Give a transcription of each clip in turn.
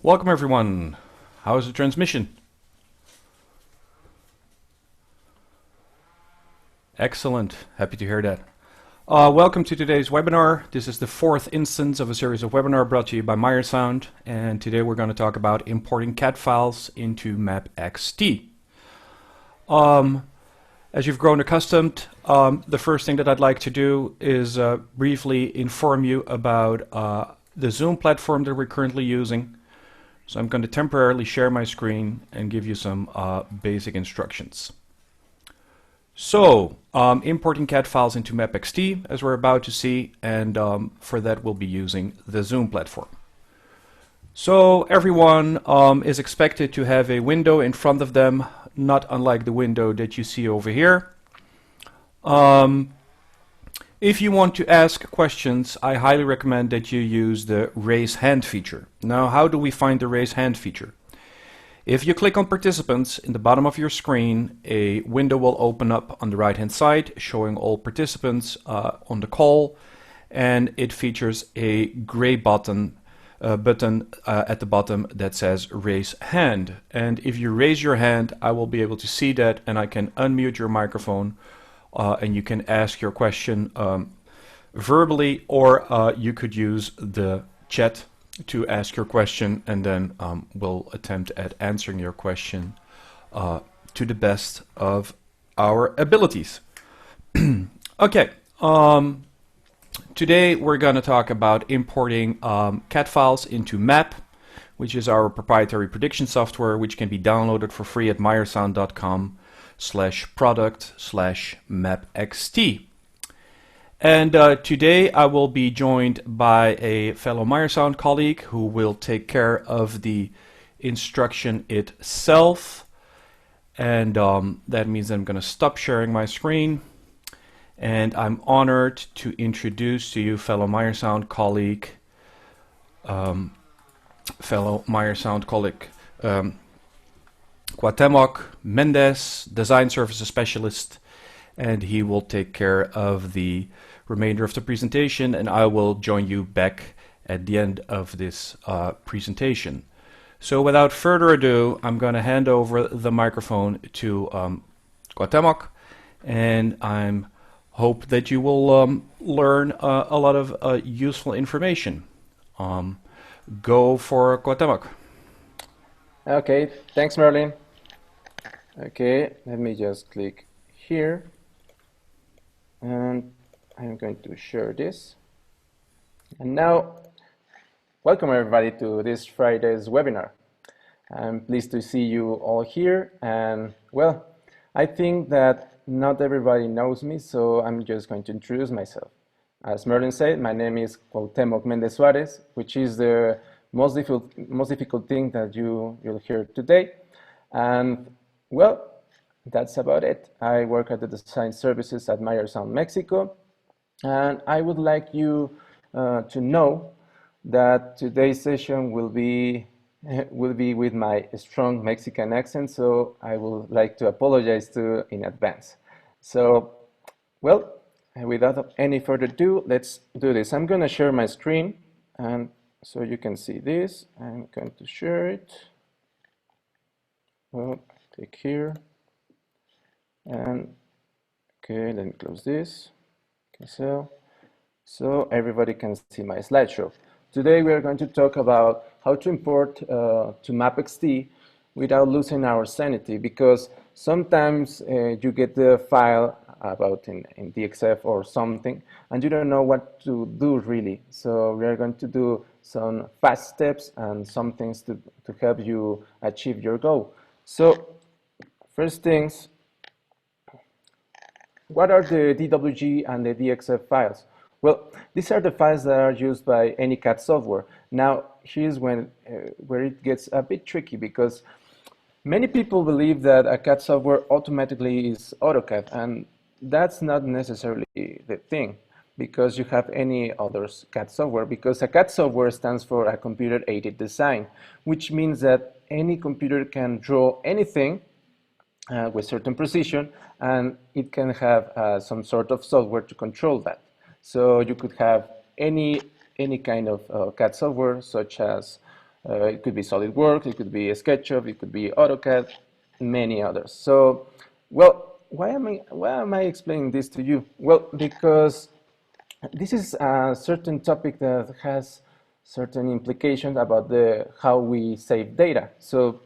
Welcome everyone. How is the transmission? Excellent. Happy to hear that. Welcome to today's webinar. This is the fourth instance of a series of webinars brought to you by Meyer, and today we're going to talk about importing CAD files into MAPP XT. As you've grown accustomed, the first thing that I'd like to do is briefly inform you about the Zoom platform that we're currently using. So I'm going to temporarily share my screen and give you some basic instructions. So, importing CAD files into MAPP XT, as we're about to see, and for that we'll be using the Zoom platform. So everyone is expected to have a window in front of them, not unlike the window that you see over here. If you want to ask questions, I highly recommend that you use the raise hand feature. Now, how do we find the raise hand feature? If you click on participants in the bottom of your screen, a window will open up on the right hand side showing all participants on the call, and it features a gray button at the bottom that says raise hand. And if you raise your hand, I will be able to see that, and I can unmute your microphone and you can ask your question verbally, or you could use the chat to ask your question, and then we'll attempt at answering your question to the best of our abilities. Okay, today we're going to talk about importing CAD files into MAPP, which is our proprietary prediction software, which can be downloaded for free at meyersound.com/product/MAPP-XT. And today I will be joined by a fellow Meyer colleague who will take care of the instruction itself. And that means I'm going to stop sharing my screen. And I'm honored to introduce to you fellow Meyer colleague, Cuauhtémoc, Mendez, Design Services Specialist, and he will take care of the remainder of the presentation, and I will join you back at the end of this presentation. So without further ado, I'm going to hand over the microphone to Cuauhtémoc, and I hope that you will learn a lot of useful information. Go for Cuauhtémoc. Okay, thanks Merlijn. Okay, let me just click here. And I'm going to share this. And now, welcome everybody to this Friday's webinar. I'm pleased to see you all here. And well, I think that not everybody knows me, so I'm just going to introduce myself. As Merlijn said, my name is Cuauhtémoc Mendez Suarez, which is the most difficult thing that you'll hear today. And well, that's about it. I work at the design services at Meyer, Mexico, and I would like you to know that today's session will be with my strong Mexican accent, so I would like to apologize in advance. So, well, without any further ado, let's do this. I'm going to share my screen, and so you can see this. I'm going to share it. Well, click here. And okay, let me close this. Okay, so everybody can see my slideshow. Today we are going to talk about how to import to MAPP XT without losing our sanity, because sometimes you get the file about in DXF or something, and you don't know what to do really. So we are going to do some fast steps and some things to help you achieve your goal. So first things, what are the DWG and the DXF files? Well, these are the files that are used by any CAD software. Now, here's where it gets a bit tricky, because many people believe that a CAD software automatically is AutoCAD, and that's not necessarily the thing, because you have any other CAD software, because a CAD software stands for a computer-aided design, which means that any computer can draw anything with certain precision, and it can have some sort of software to control that. So you could have any kind of CAD software, such as It could be SolidWorks, it could be SketchUp, it could be AutoCAD, many others. So, well, why am I explaining this to you? Well, because this is a certain topic that has certain implications about how we save data. So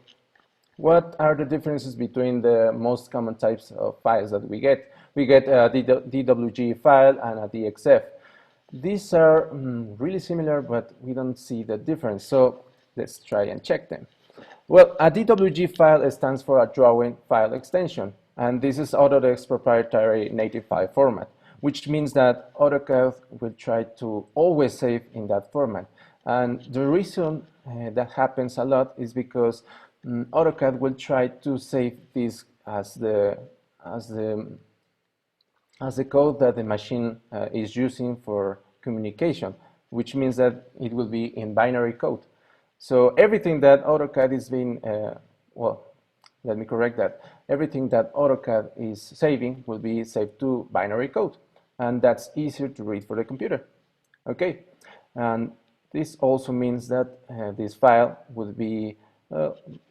what are the differences between the most common types of files that we get? We get a DWG file and a DXF. These are really similar, but we don't see the difference. So let's try and check them. Well, a DWG file stands for a drawing file extension, and this is Autodesk's proprietary native file format, which means that AutoCAD will try to always save in that format. And the reason that happens a lot is because AutoCAD will try to save this as the code that the machine is using for communication, which means that it will be in binary code. So everything that AutoCAD is being, well, let me correct that. Everything that AutoCAD is saving will be saved to binary code, and that's easier to read for the computer. Okay, and this also means that this file would be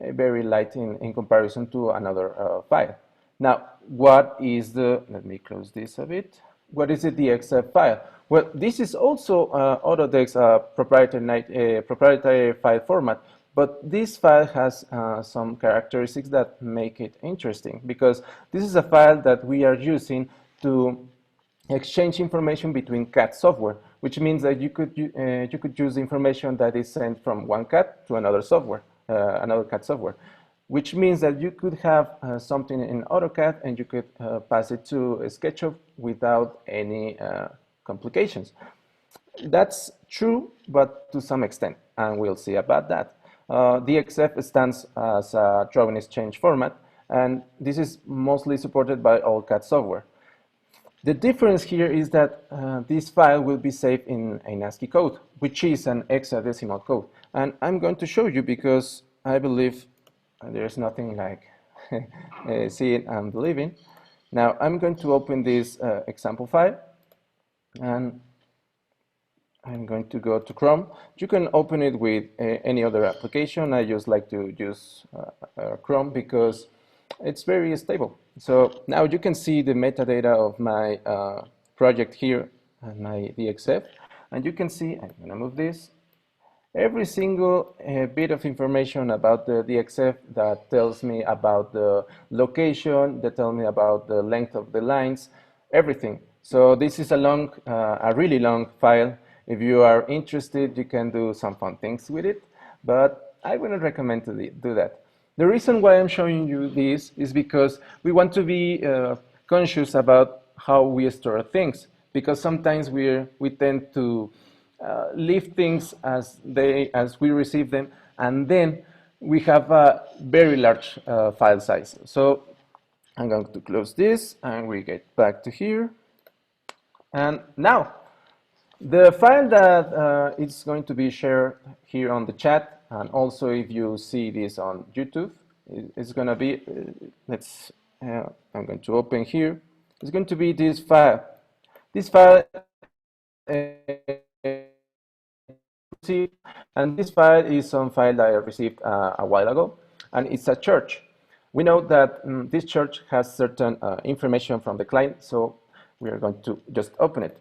very light in comparison to another file. Now, what is let me close this a bit. What is the DXF file? Well, this is also Autodesk's proprietary file format, but this file has some characteristics that make it interesting, because this is a file that we are using to exchange information between CAD software, which means that you could use information that is sent from one CAD to another software, another CAD software, which means that you could have something in AutoCAD and you could pass it to SketchUp without any complications. That's true, but to some extent, and we'll see about that. DXF stands as a drawing exchange format, and this is mostly supported by all CAD software. The difference here is that this file will be saved in ASCII code, which is an hexadecimal code. And I'm going to show you because I believe there's nothing like seeing and believing. Now I'm going to open this example file, and I'm going to go to Chrome. You can open it with any other application. I just like to use Chrome because it's very stable. So now you can see the metadata of my project here and my DXF. And you can see, I'm going to move this, every single bit of information about the DXF that tells me about the location, that tells me about the length of the lines, everything. So this is a really long file. If you are interested, you can do some fun things with it, but I wouldn't recommend to do that. The reason why I'm showing you this is because we want to be conscious about how we store things, because sometimes we tend to leave things as we receive them, and then we have a very large file size. So I'm going to close this and we get back to here. And now the file that is going to be shared here on the chat, and also if you see this on YouTube, it's going to be, I'm going to open here. It's going to be this file. This file, and this file is some file that I received a while ago, and it's a church. We know that this church has certain information from the client, so we are going to just open it.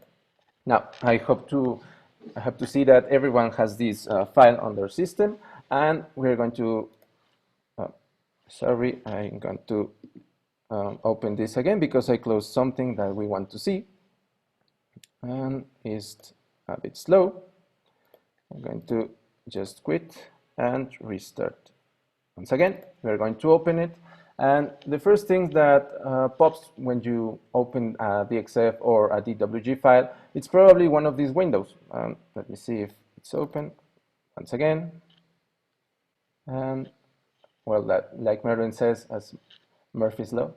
Now, I have to see that everyone has this file on their system, and we're going to, sorry, I'm going to open this again because I closed something that we want to see, and it's a bit slow. I'm going to just quit and restart. Once again, we're going to open it. And the first thing that pops when you open a DXF or a DWG file, it's probably one of these windows. Let me see if it's open. Once again. And, well, that, like Merlijn says, as Murphy's Law.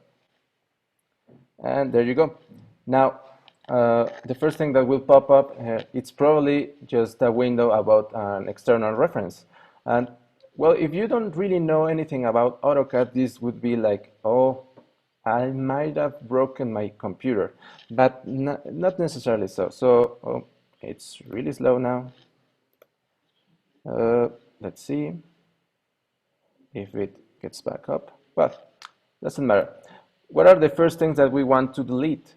And there you go. Now, the first thing that will pop up, it's probably just a window about an external reference. And well, if you don't really know anything about AutoCAD, this would be like, oh, I might have broken my computer, but not necessarily so. So it's really slow now. let's see if it gets back up. Well, doesn't matter. What are the first things that we want to delete?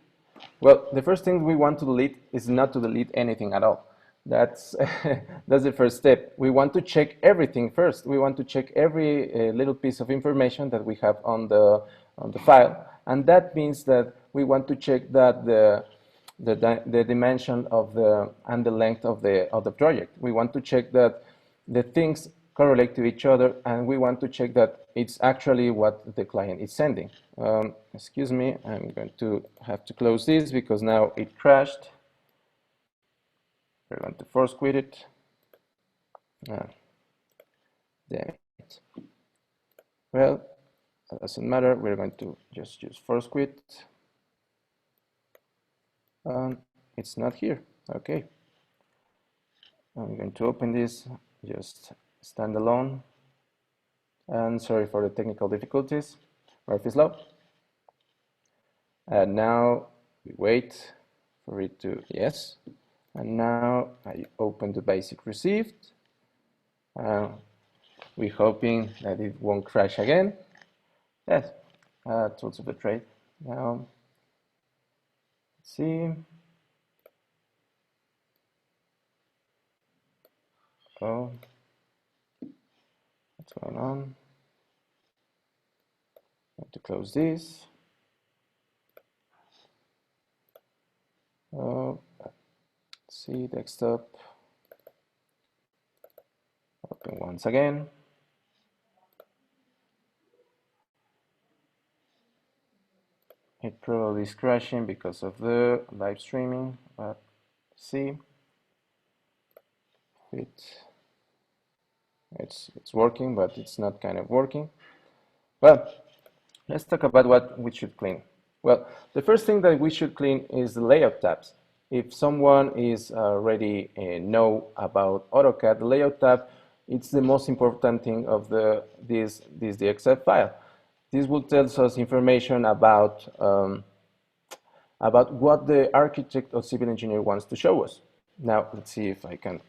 Well, the first thing we want to delete is not to delete anything at all. That's that's the first step. We want to check everything first. We want to check every little piece of information that we have on the file, and that means that we want to check that the dimension of the and the length of the project. We want to check that the things correlate to each other, and we want to check that it's actually what the client is sending. Excuse me, I'm going to have to close this because now it crashed. We're going to force quit it. Damn it. Well, it doesn't matter. We're going to just use force quit. It's not here. Okay. I'm going to open this, just standalone. And sorry for the technical difficulties. Work is slow. And now we wait for it to, yes. And now I open the basic received. We're hoping that it won't crash again. Yes, tools of the trade. Now, let's see. Oh, what's going on? I have to close this. Oh, let's see, desktop. Open once again. It probably is crashing because of the live streaming, but see. It's working, but it's not kind of working. Well, let's talk about what we should clean. Well, the first thing that we should clean is the layout tabs. If someone is already know about AutoCAD, the layout tab, it's the most important thing of this DXF file. This will tell us information about what the architect or civil engineer wants to show us. Now, let's see if I can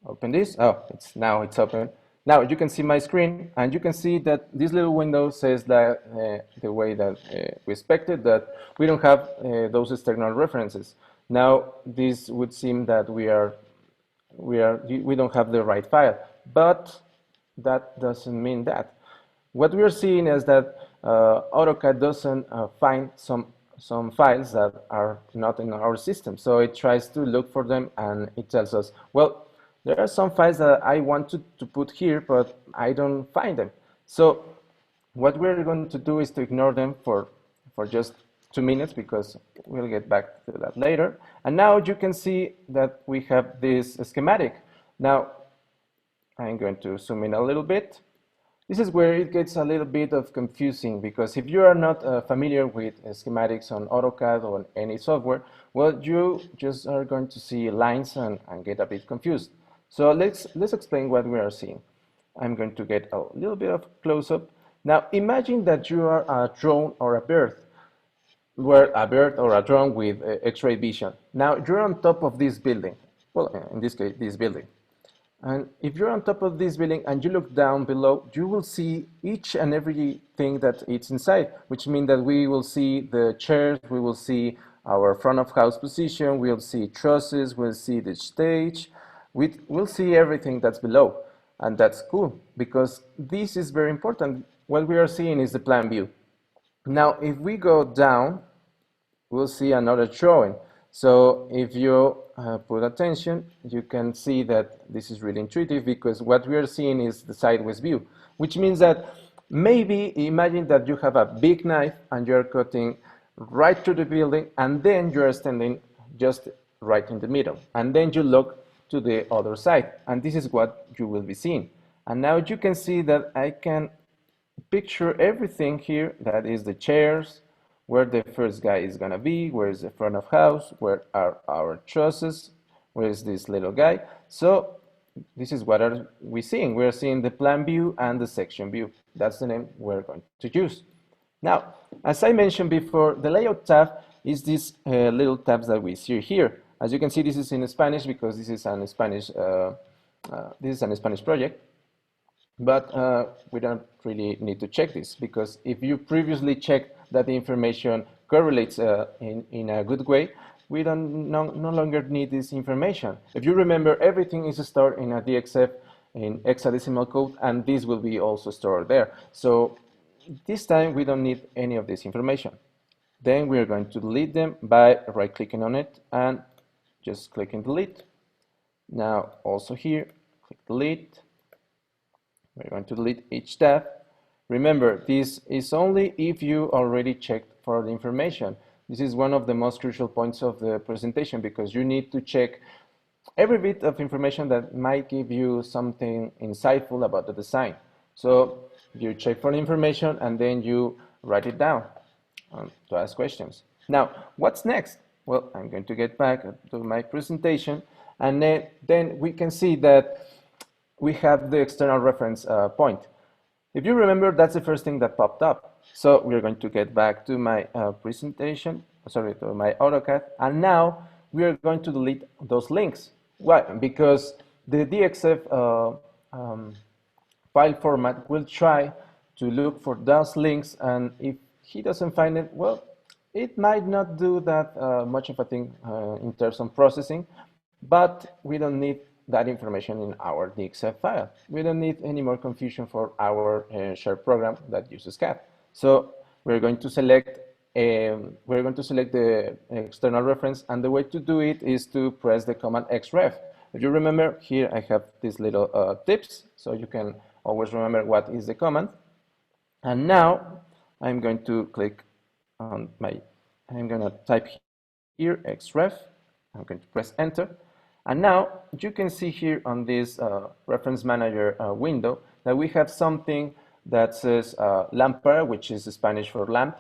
open this. Oh, it's open. Now you can see my screen, and you can see that this little window says that the way that we expected, that we don't have those external references. Now this would seem that we don't have the right file, but that doesn't mean that. What we are seeing is that AutoCAD doesn't find some files that are not in our system, so it tries to look for them, and it tells us, well, there are some files that I want to put here, but I don't find them. So what we're going to do is to ignore them for just 2 minutes, because we'll get back to that later. And now you can see that we have this schematic. Now I'm going to zoom in a little bit. This is where it gets a little bit of confusing, because if you are not familiar with schematics on AutoCAD or any software, well, you just are going to see lines and get a bit confused. So let's explain what we are seeing. I'm going to get a little bit of close-up. Now imagine that you are a drone or a bird, or a drone with X-ray vision. Now you're on top of this building. Well, in this case, this building. And if you're on top of this building and you look down below, you will see each and everything that it's inside, which means that we will see the chairs, we will see our front of house position, we'll see trusses, we'll see the stage, we'll see everything that's below. And that's cool, because this is very important. What we are seeing is the plan view. Now, if we go down, we'll see another drawing. So if you put attention, you can see that this is really intuitive, because what we are seeing is the sideways view, which means that maybe imagine that you have a big knife and you're cutting right through the building, and then you're standing just right in the middle, and then you look to the other side, and this is what you will be seeing. And now you can see that I can picture everything here. That is the chairs, where the first guy is gonna be, where is the front of house, where are our trusses, where is this little guy. So this is what are we seeing. We're seeing the plan view and the section view. That's the name we're going to use. Now, as I mentioned before, the layout tab is these little tabs that we see here. As you can see, this is in Spanish, because this is an Spanish project. But we don't really need to check this, because if you previously checked that the information correlates in a good way, we no longer need this information. If you remember, everything is stored in a DXF in hexadecimal code, and this will be also stored there. So this time we don't need any of this information. Then we are going to delete them by right-clicking on it and just clicking delete. Now also here, click delete. We're going to delete each tab. Remember, this is only if you already checked for the information. This is one of the most crucial points of the presentation, because you need to check every bit of information that might give you something insightful about the design. So you check for the information and then you write it down to ask questions. Now, what's next? Well, I'm going to get back to my presentation, and then we can see that we have the external reference point. If you remember, that's the first thing that popped up. So we're going to get back to my presentation, sorry, to my AutoCAD, and now we are going to delete those links. Why? Because the DXF file format will try to look for those links, and if he doesn't find it, well, it might not do that much of a thing in terms of processing, but we don't need that information in our DXF file. We don't need any more confusion for our shared program that uses CAD. So we're going to select the external reference, and the way to do it is to press the command xref. If you remember, here I have these little tips, so you can always remember what is the command. And now I'm going to click on I'm going to type here xref. I'm going to press enter. And now you can see here on this reference manager window that we have something that says lámpara, which is Spanish for lamp.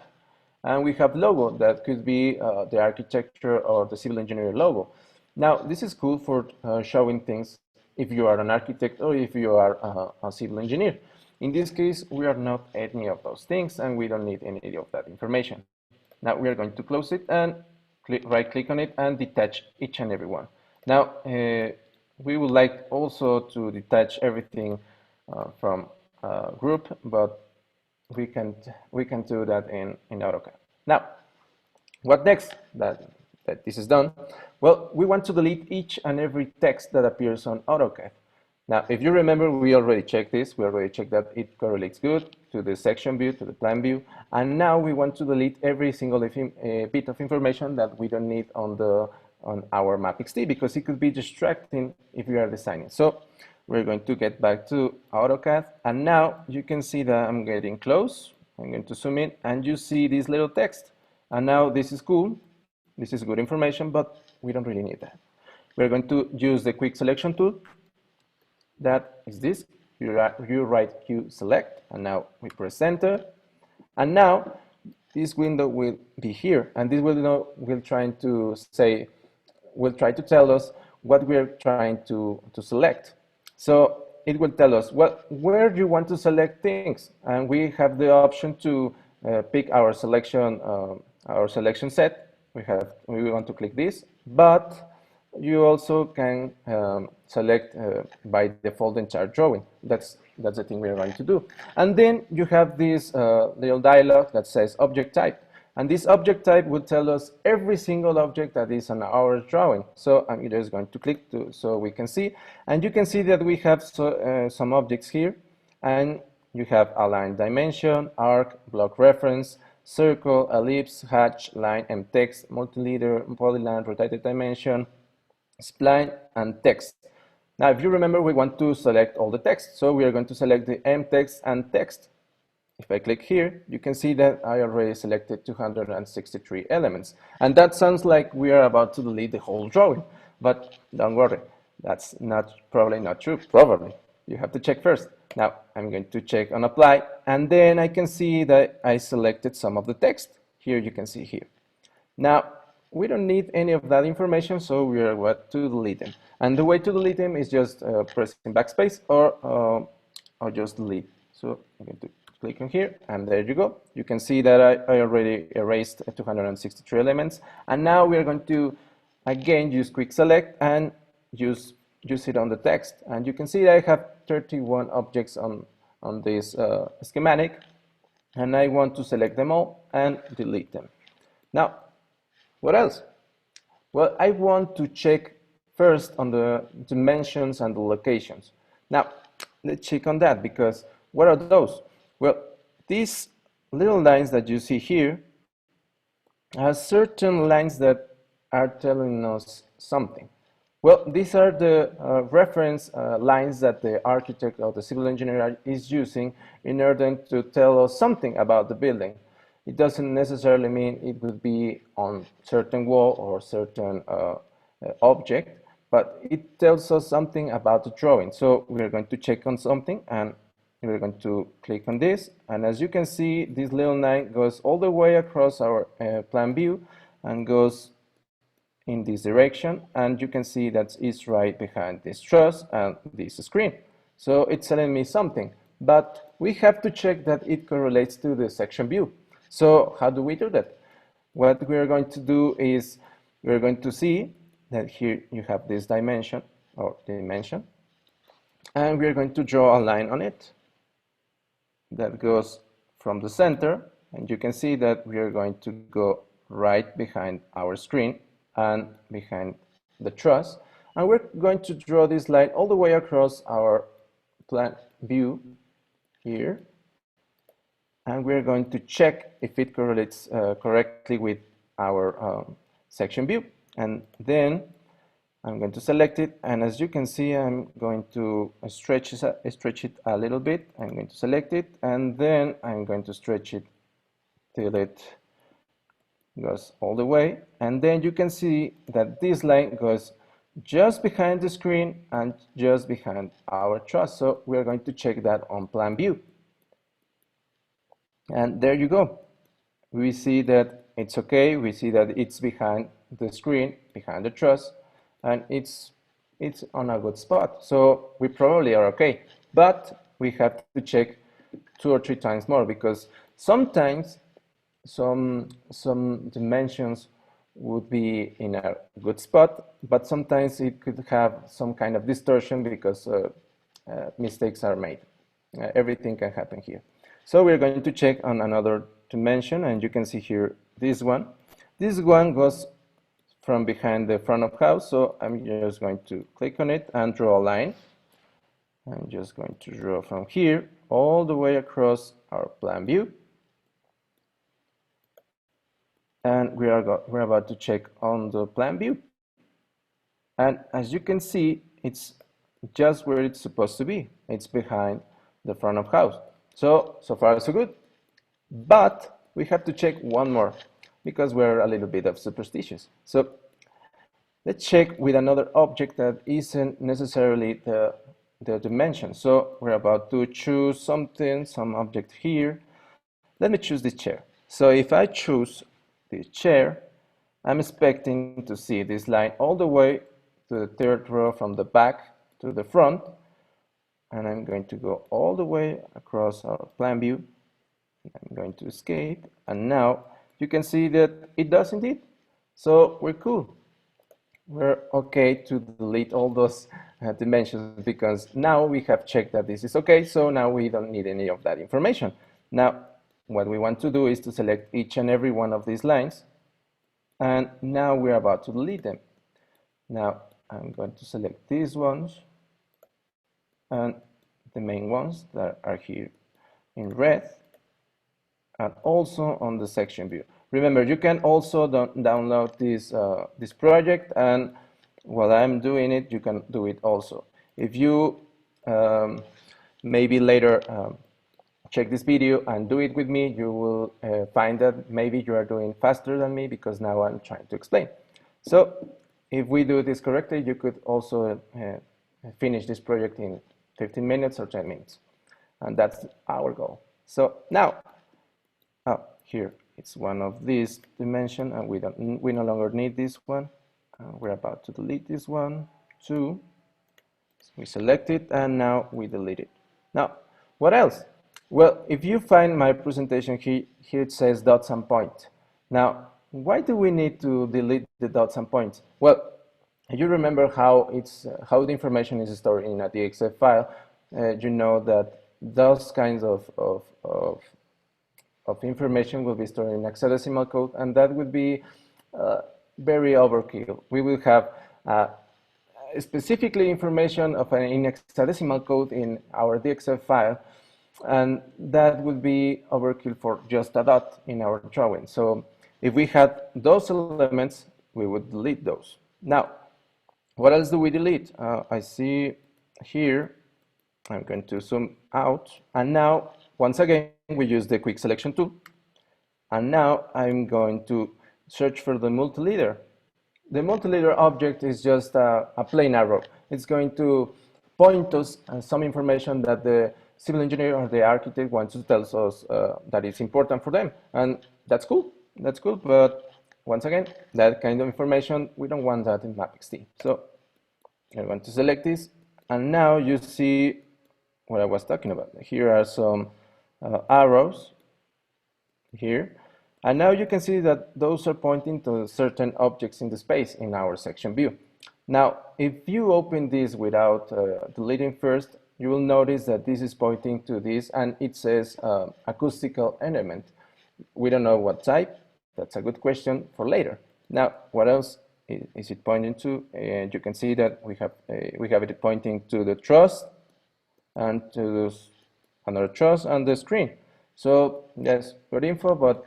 And we have logo that could be the architecture or the civil engineer logo. Now, this is cool for showing things if you are an architect or if you are a civil engineer. In this case, we are not any of those things, and we don't need any of that information. Now we are going to close it and right-click on it and detach each and every one. Now, we would like also to detach everything from group, but we can do that in AutoCAD. Now, what next that this is done? Well, we want to delete each and every text that appears on AutoCAD. Now, if you remember, we already checked this. We already checked that it correlates good to the section view, to the plan view. And now we want to delete every single bit of information that we don't need on our MAPP XT, because it could be distracting if you are designing. So we're going to get back to AutoCAD. And now you can see that I'm getting close. I'm going to zoom in, and you see this little text. And now this is cool. This is good information, but we don't really need that. We're going to use the quick selection tool. That is this. You right Q select, and now we press enter. And now this window will be here, and this window will try to tell us what we're trying to select. So it will tell us, well, where do you want to select things? And we have the option to pick our selection set. We want to click this, but you also can select by default entire drawing. That's the thing we're going to do. And then you have this little dialog that says object type. And this object type will tell us every single object that is on our drawing. So I'm just going to click so we can see. And you can see that we have some objects here. And you have align dimension, arc, block reference, circle, ellipse, hatch, line, and text, multi-leader, polyline, rotated dimension, spline, and text. Now, if you remember, we want to select all the text. So we are going to select the M text and text. If I click here, you can see that I already selected 263 elements. And that sounds like we are about to delete the whole drawing. But don't worry, that's probably not true. Probably. You have to check first. Now, I'm going to check on apply. And then I can see that I selected some of the text. Here you can see here. Now, we don't need any of that information, so we are going to delete them. And the way to delete them is just pressing backspace or just delete. So I'm going to click on here, and there you go. You can see that I already erased 263 elements. And now we are going to, again, use quick select and use it on the text. And you can see that I have 31 objects on on this schematic, and I want to select them all and delete them. Now, what else? Well, I want to check first on the dimensions and the locations. Now, let's check on that, because what are those? Well, these little lines that you see here are certain lines that are telling us something. Well, these are the reference lines that the architect or the civil engineer is using in order to tell us something about the building. It doesn't necessarily mean it would be on certain wall or certain object, but it tells us something about the drawing. So we're going to check on something, and we're going to click on this. And as you can see, this little line goes all the way across our plan view and goes in this direction, and you can see that it's right behind this truss and this screen. So it's telling me something, but we have to check that it correlates to the section view. So how do we do that? What we're going to do is we're going to see that here you have this dimension, and we're going to draw a line on it that goes from the center, and you can see that we are going to go right behind our screen and behind the truss, and we're going to draw this line all the way across our plan view here, and we're going to check if it correlates correctly with our section view. And then I'm going to select it, and as you can see, I'm going to stretch it a little bit. I'm going to select it, and then I'm going to stretch it till it goes all the way, and then you can see that this line goes just behind the screen and just behind our truss. So we're going to check that on plan view, and there you go. We see that it's okay. We see that it's behind the screen, behind the truss, and it's on a good spot. So we probably are okay, but we have to check 2 or 3 times more, because sometimes some dimensions would be in a good spot, but sometimes it could have some kind of distortion because mistakes are made. Everything can happen here. So we're going to check on another dimension, and you can see here this one. This one goes from behind the front of house, so I'm just going to click on it and draw a line. I'm just going to draw from here all the way across our plan view. And we're about to check on the plan view. And as you can see, it's just where it's supposed to be. It's behind the front of house. So far so good. But we have to check one more, because we're a little bit of superstitious. So let's check with another object that isn't necessarily the dimension. So we're about to choose something, some object here. Let me choose this chair. So if I choose this chair, I'm expecting to see this line all the way to the 3rd row from the back to the front, and I'm going to go all the way across our plan view. I'm going to escape, and now you can see that it does indeed. So we're cool. We're okay to delete all those dimensions, because now we have checked that this is okay, so now we don't need any of that information. Now, what we want to do is to select each and every one of these lines, and now we're about to delete them. Now, I'm going to select these ones, and the main ones that are here in red, and also on the section view. Remember, you can also download this project, and while I'm doing it, you can do it also. If you maybe later check this video and do it with me, you will find that maybe you are doing faster than me, because now I'm trying to explain. So if we do this correctly, you could also finish this project in 15 minutes or 10 minutes. And that's our goal. So now, here it's one of these dimension, and we no longer need this one. We're about to delete this one too. So we select it, and now we delete it. Now, what else? Well, if you find my presentation here it says dots and points. Now, why do we need to delete the dots and points? Well, you remember how the information is stored in a DXF file. You know that those kinds of information will be stored in hexadecimal code, and that would be very overkill. We will have specifically information of in hexadecimal code in our DXF file, and that would be overkill for just a dot in our drawing. So if we had those elements, we would delete those. Now, what else do we delete? I see here, I'm going to zoom out, and now, once again, we use the quick selection tool, and now I'm going to search for the multi-leader. The multi-leader object is just a plain arrow. It's going to point us some information that the civil engineer or the architect wants to tell us that is important for them, and that's cool. That's cool, but once again, that kind of information, we don't want that in MAPP XT. So I'm going to select this, and now you see what I was talking about. Here are some arrows here, and now you can see that those are pointing to certain objects in the space in our section view. Now, if you open this without deleting first, you will notice that this is pointing to this, and it says acoustical element. We don't know what type. That's a good question for later. Now, what else is it pointing to? And you can see that we have it pointing to the truss and to another truss on the screen. So yes, good info, but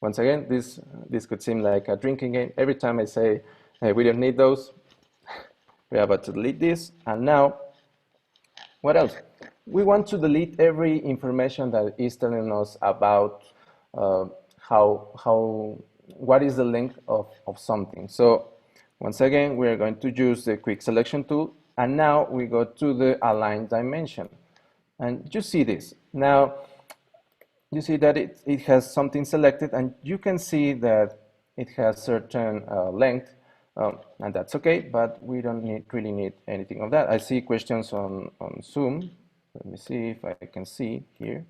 once again, this could seem like a drinking game. Every time I say, hey, we don't need those, we're about to delete this. And now, what else? We want to delete every information that is telling us about what is the length of something. So once again, we are going to use the quick selection tool, and now we go to the align dimension, and you see this. Now you see that it has something selected, and you can see that it has certain length, and that's okay, but we don't really need anything of that. I see questions on Zoom. Let me see if I can see here.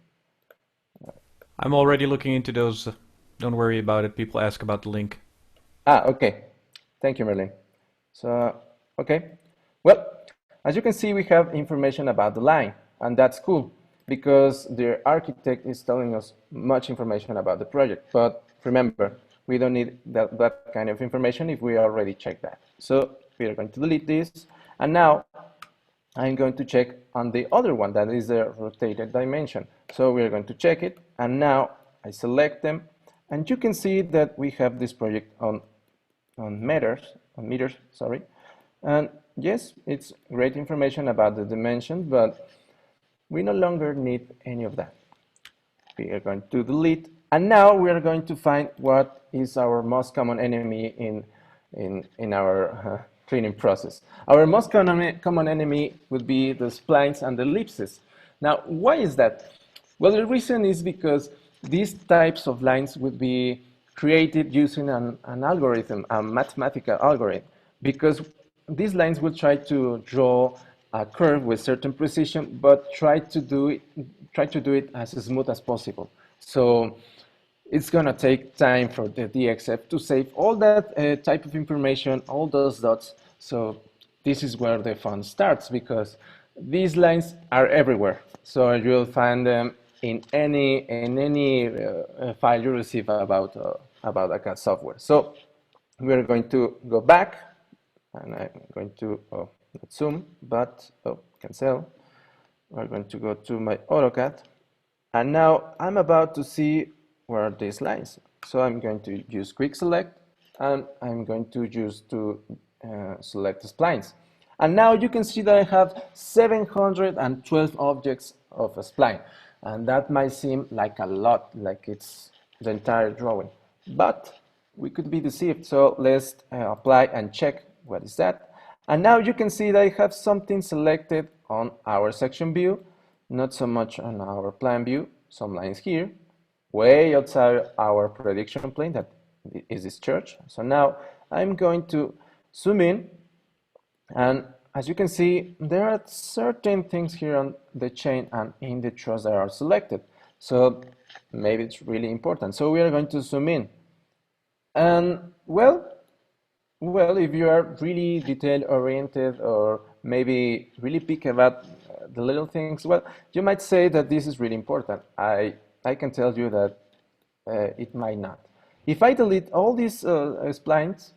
I'm already looking into those. Don't worry about it. People ask about the link. Okay. Thank you, Merlijn. So, okay. Well, as you can see, we have information about the line, and that's cool because the architect is telling us much information about the project. But remember, we don't need that kind of information if we already checked that. So we are going to delete this, and now I'm going to check on the other one, that is the rotated dimension. So we are going to check it, and now I select them, and you can see that we have this project on meters, sorry. And yes, it's great information about the dimension, but we no longer need any of that. We are going to delete, and now we are going to find what is our most common enemy in our cleaning process. Our most common enemy would be the splines and the ellipses. Now, why is that? Well, the reason is because these types of lines would be created using an algorithm, a mathematical algorithm, because these lines will try to draw a curve with certain precision, but try to do it as smooth as possible. So it's going to take time for the DXF to save all that type of information, all those dots. So this is where the fun starts, because these lines are everywhere. So you'll find them in any file you receive about a CAD software. So we're going to go back, and I'm going to not zoom, but cancel. We're going to go to my AutoCAD, and now I'm about to see where are these lines. So I'm going to use quick select, and I'm going to use to select the splines. And now you can see that I have 712 objects of a spline, and that might seem like a lot, like it's the entire drawing, but we could be deceived. So let's apply and check what is that. And now you can see that I have something selected on our section view, not so much on our plan view, some lines here, way outside our prediction plane, that is this church. So now I'm going to zoom in, and as you can see, there are certain things here on the chain and in the truss that are selected. So maybe it's really important. So we are going to zoom in. And well, if you are really detail oriented, or maybe really picky about the little things, well, you might say that this is really important. I can tell you that it might not. If I delete all these splines,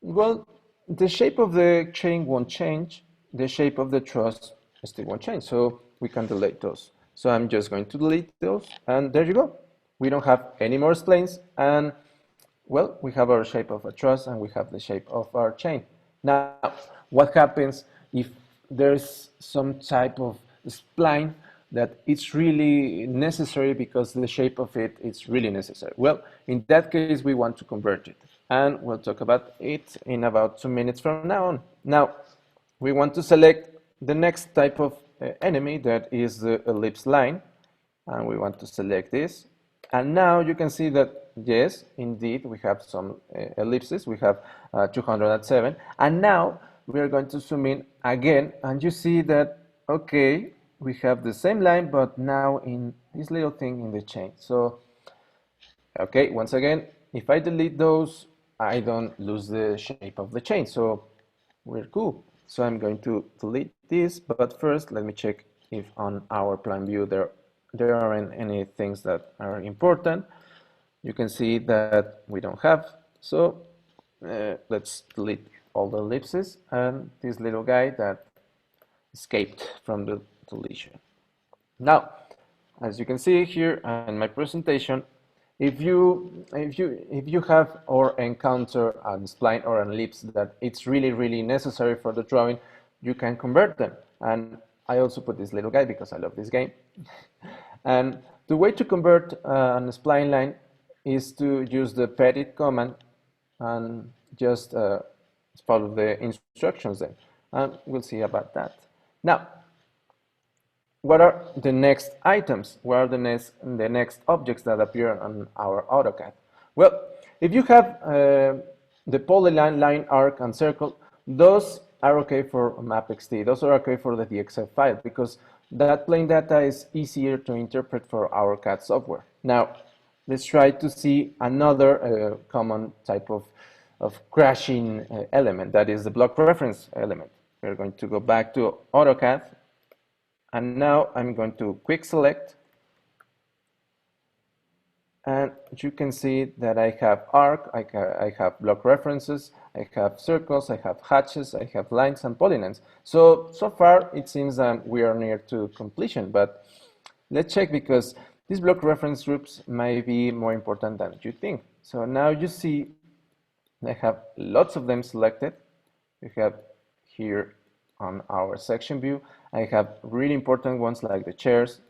well, the shape of the chain won't change. The shape of the truss still won't change. So we can delete those. So I'm just going to delete those, and there you go. We don't have any more splines, and well, we have our shape of a truss and we have the shape of our chain. Now, what happens if there's some type of spline that it's really necessary because the shape of it is really necessary? Well, in that case, we want to convert it. And we'll talk about it in about 2 minutes from now on. Now, we want to select the next type of enemy, that is the ellipse line. And we want to select this. And now you can see that, yes, indeed, we have some ellipses. We have 207. And now we are going to zoom in again. And you see that, okay, we have the same line, but now in this little thing in the chain. So, okay, once again, if I delete those, I don't lose the shape of the chain. So we're cool. So I'm going to delete this. But first, let me check if on our plan view there aren't any things that are important. You can see that we don't have. So let's delete all the ellipses and this little guy that escaped from the deletion. Now, as you can see here in my presentation, if you have or encounter a spline or an ellipse that it's really necessary for the drawing, you can convert them. And I also put this little guy because I love this game. And the way to convert a spline line is to use the edit command and just follow the instructions then. And we'll see about that. Now, what are the next items? What are the next objects that appear on our AutoCAD? Well, if you have the polyline, line, arc, and circle, those are okay for MAPP XT. Those are okay for the DXF file because that plane data is easier to interpret for our CAD software. Now, let's try to see another common type of crashing element, that is the block reference element. We're going to go back to AutoCAD, and now I'm going to quick select, and you can see that I have arc, I have block references, I have circles, I have hatches, I have lines and polylines. So far it seems that we are near to completion, but let's check because these block reference groups may be more important than you think. So now you see I have lots of them selected. We have here on our section view, I have really important ones like the chairs,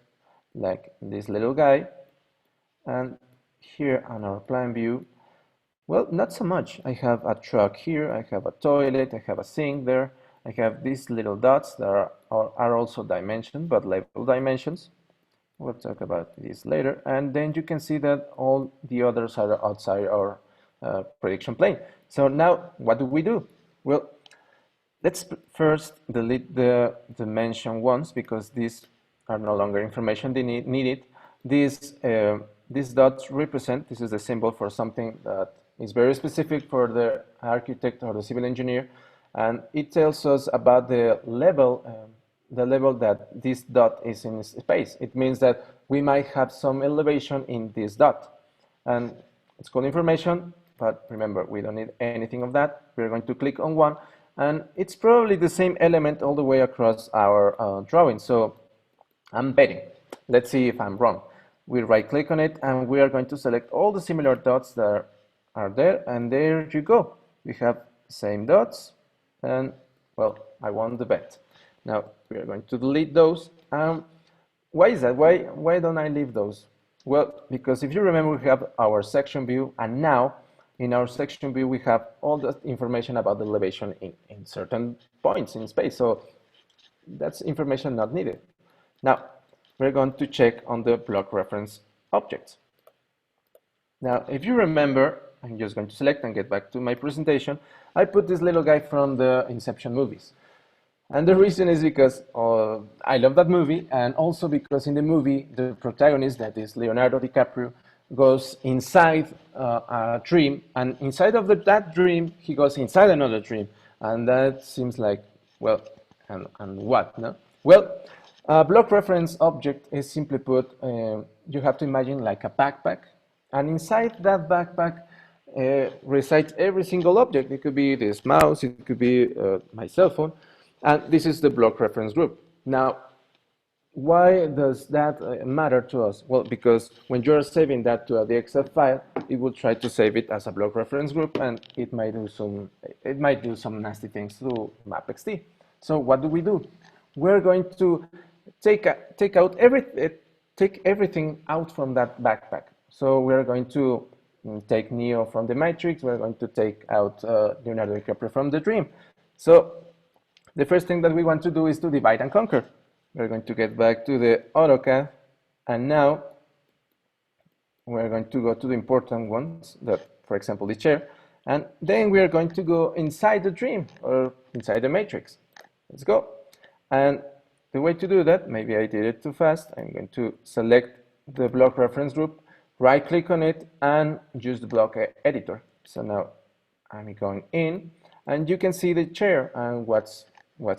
like this little guy. And here on our plan view, well, not so much. I have a truck here, I have a toilet, I have a sink there, I have these little dots that are also dimensioned, but label dimensions. We'll talk about this later. And then you can see that all the others are outside our prediction plane. So now, what do we do? Well, let's first delete the dimension ones because these are no longer information they needed. These dots represent, this is a symbol for something that is very specific for the architect or the civil engineer, and it tells us about the level that this dot is in space. It means that we might have some elevation in this dot, and it's called information, but remember, we don't need anything of that. We're going to click on one, and it's probably the same element all the way across our drawing, so I'm betting. Let's see if I'm wrong. We right-click on it, and we are going to select all the similar dots that are there, and there you go. We have same dots, and well, I won the bet. Now we are going to delete those. Why is that? Why don't I leave those? Well, because if you remember, we have our section view, and now in our section view we have all the information about the elevation in certain points in space. So that's information not needed. Now we're going to check on the block reference objects. Now, if you remember, I'm just going to select and get back to my presentation. I put this little guy from the Inception movies. And the reason is because I love that movie, and also because in the movie, the protagonist, that is Leonardo DiCaprio, goes inside a dream, and inside of that dream, he goes inside another dream. And that seems like, well, and what, no? Well, A block reference object is simply put, you have to imagine like a backpack, and inside that backpack resides every single object. It could be this mouse, it could be my cell phone, and this is the block reference group. Now, why does that matter to us? Well, because when you're saving that to a DXF file, it will try to save it as a block reference group, and it might do some nasty things to MAPP XT. So what do? We're going to take everything out from that backpack. So we're going to take Neo from the matrix. We're going to take out Leonardo DiCaprio from the dream. So the first thing that we want to do is to divide and conquer. We're going to get back to the AutoCAD, and now we're going to go to the important ones, that, for example, the chair, and then we are going to go inside the dream or inside the matrix. Let's go. And the way to do that, maybe I did it too fast. I'm going to select the block reference group, right-click on it, and use the block editor. So now I'm going in, and you can see the chair and what's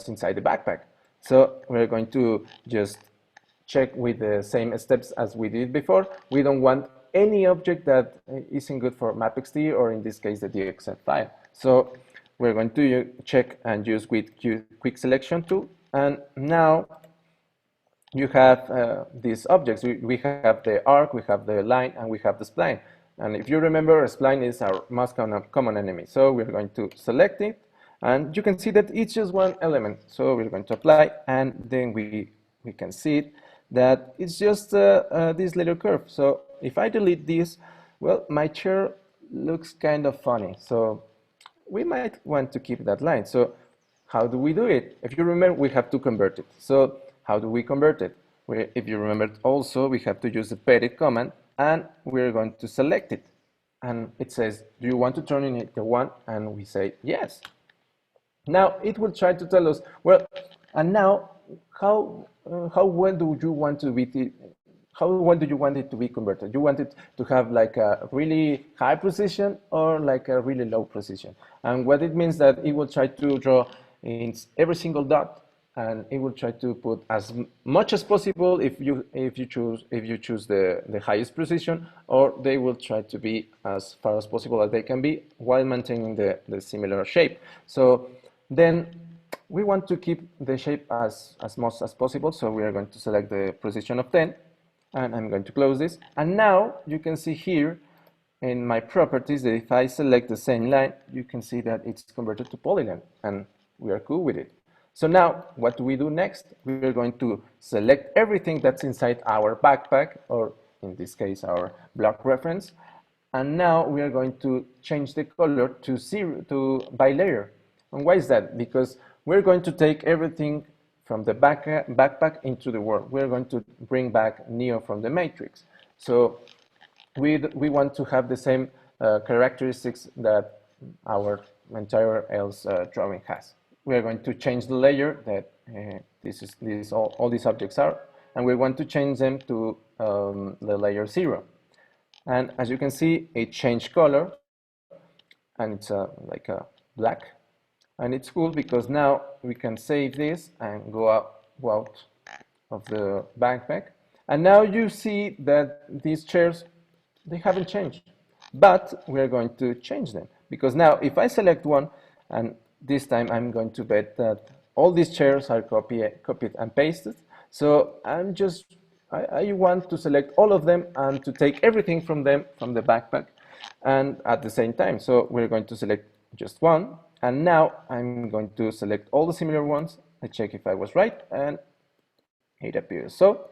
inside the backpack. So we're going to just check with the same steps as we did before. We don't want any object that isn't good for MAPP XT, or in this case, the DXF file. So we're going to check and use with quick selection tool. And now you have these objects. We have the arc, we have the line, and we have the spline. And if you remember, a spline is our most common enemy. So we're going to select it, and you can see that it's just one element. So we're going to apply, and then we can see it, that it's just this little curve. So if I delete this, well, my chair looks kind of funny. So we might want to keep that line. So how do we do it? If you remember, we have to convert it. So how do we convert it? If you remember also, we have to use the edit command, and we're going to select it. And it says, do you want to turn it into one? And we say yes. Now it will try to tell us, well, and now how well do you want to be? How well do you want it to be converted? You want it to have like a really high precision or like a really low precision? And what it means that it will try to draw in every single dot, and it will try to put as much as possible if you choose the highest precision, or they will try to be as far as possible as they can be while maintaining the similar shape. So then we want to keep the shape as much as possible, so we are going to select the precision of 10, and I'm going to close this. And now you can see here in my properties that if I select the same line, you can see that it's converted to polyline, and we are cool with it. So now what do we do next? We are going to select everything that's inside our backpack, or in this case our block reference, and now we are going to change the color to zero, to by layer. And why is that? Because we're going to take everything from the backpack into the world. We're going to bring back Neo from the matrix. So we want to have the same characteristics that our entire else drawing has. We are going to change the layer that all these objects are, and we want to change them to the layer 0. And as you can see, it changed color, and it's like a black. And it's cool because now we can save this and go out of the backpack. And now you see that these chairs, they haven't changed, but we're going to change them, because now if I select one, and this time I'm going to bet that all these chairs are copied and pasted. So I want to select all of them and to take everything from them from the backpack, and at the same time. So we're going to select just one, and now I'm going to select all the similar ones. I check if I was right, and it appears so.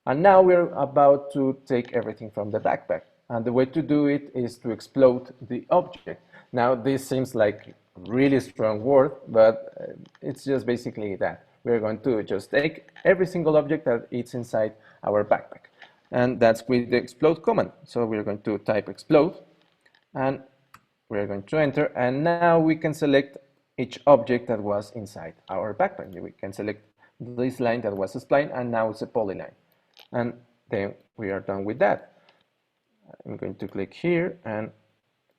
And now we're about to take everything from the backpack. And the way to do it is to explode the object. Now, this seems like a really strong word, but it's just basically that. We're going to just take every single object that is inside our backpack. And that's with the explode command. So we're going to type explode, and we're going to enter. And now we can select each object that was inside our backpack. We can select this line that was a spline, and now it's a polyline. And then we are done with that. I'm going to click here and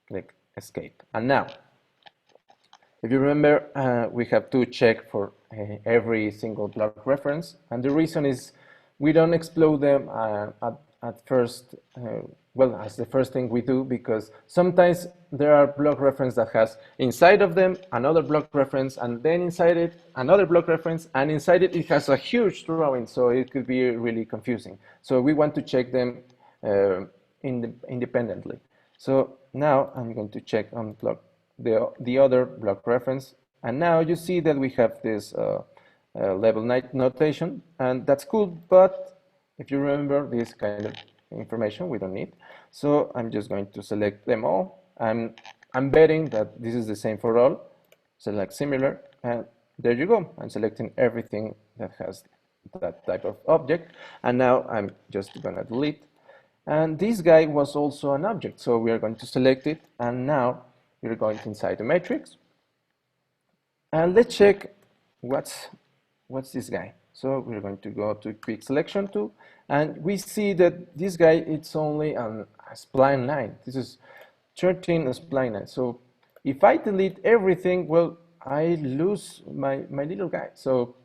click escape. And now If you remember, we have to check for every single block reference, and the reason is we don't explode them at first, well, as the first thing we do, because sometimes there are block reference that has inside of them another block reference, and then inside it another block reference, and inside it it has a huge drawing, so it could be really confusing. So we want to check them independently. So now I'm going to check on block the other block reference, and now you see that we have this level notation, and that's cool, but if you remember this kind of information we don't need. So I'm just going to select them all, and I'm betting that this is the same for all. Select similar, and there you go. I'm selecting everything that has that type of object, and now I'm just gonna delete. And this guy was also an object, so we are going to select it, and now we're going inside the matrix, and let's check what's this guy. So we're going to go to quick selection tool, and we see that this guy, it's only a spline line. This is 13 spline line. So if I delete everything, well, I lose my little guy. So,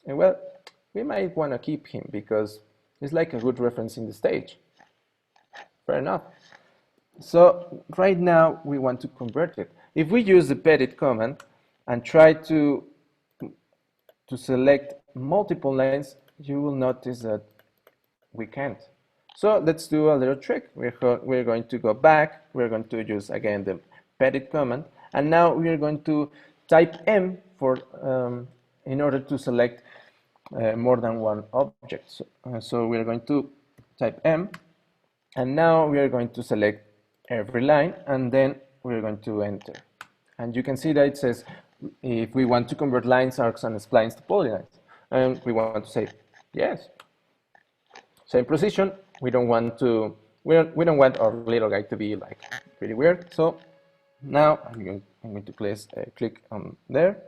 well, we might want to keep him because it's like a good reference in the stage. Fair enough. So right now we want to convert it. If we use the edit command and try to select multiple lines, you will notice that we can't. So let's do a little trick. We're going to go back. We're going to use again the edit command, and now we are going to type M for in order to select more than one object. So we're going to type M, and now we are going to select every line, and then we're going to enter. And you can see that it says if we want to convert lines, arcs, and splines to polylines. And we want to say yes. Same precision. We don't want our little guy to be like pretty weird. So now I'm going to click on there.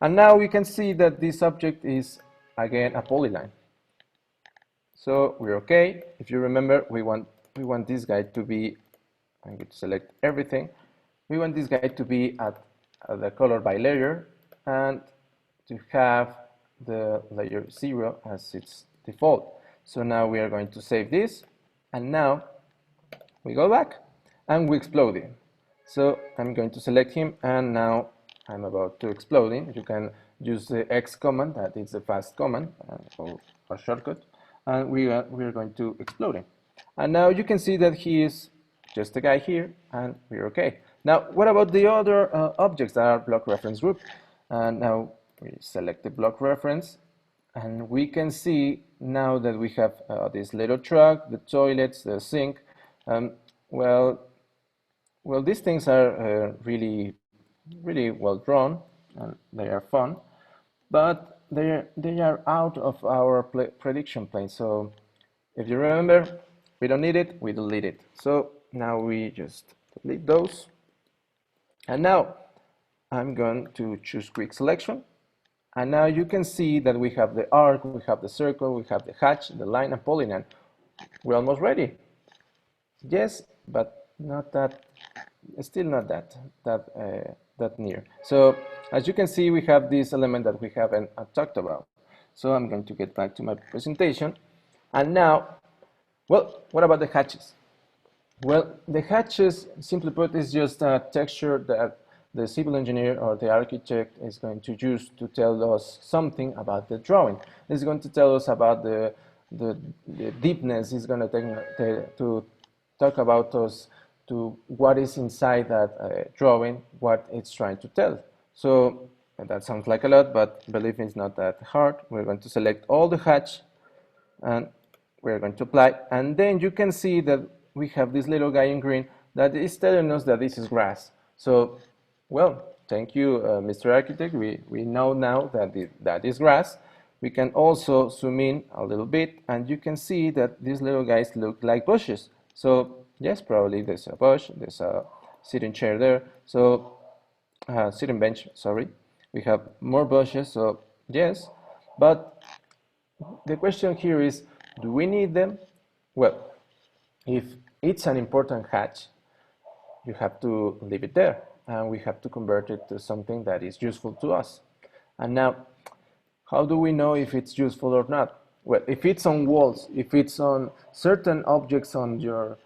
And now we can see that this object is again a polyline. So we're okay. If you remember, we want this guy to be, I'm going to select everything. We want this guy to be at the color by layer and to have the layer 0 as its default. So now we are going to save this, and now we go back and we explode him. So I'm going to select him, and now I'm about to explode him. You can use the X command, that is the fast command or a shortcut, and we are going to explode him. And now you can see that he is just a guy here, and we're okay. Now, what about the other objects that are block reference group? And now we select the block reference, and we can see now that we have this little truck, the toilets, the sink. Well, these things are really well drawn, and they are fun, but they are out of our prediction plane. So if you remember, we don't need it, we delete it. So now we just delete those. And now I'm going to choose quick selection. And now you can see that we have the arc, we have the circle, we have the hatch, the line, and polygon. We're almost ready. Yes, but not that, still not that near. So as you can see, we have this element that we haven't talked about. So I'm going to get back to my presentation. And now, well, what about the hatches? Well, the hatches, simply put, is just a texture that the civil engineer or the architect is going to use to tell us something about the drawing. It's going to tell us about the deepness. It's going to talk about us to what is inside that drawing, what it's trying to tell. So that sounds like a lot, but believe me, it's not that hard. We're going to select all the hatch, and we're going to apply. And then you can see that we have this little guy in green that is telling us that this is grass. So, well, thank you, Mr. Architect. We know now that that is grass. We can also zoom in a little bit, and you can see that these little guys look like bushes. So, yes, probably there's a bush, there's a sitting chair there. So, sitting bench, sorry. We have more bushes, so yes. But the question here is, do we need them? Well, if it's an important hatch, you have to leave it there. and we have to convert it to something that is useful to us. And now, how do we know if it's useful or not? Well, if it's on walls, if it's on certain objects on your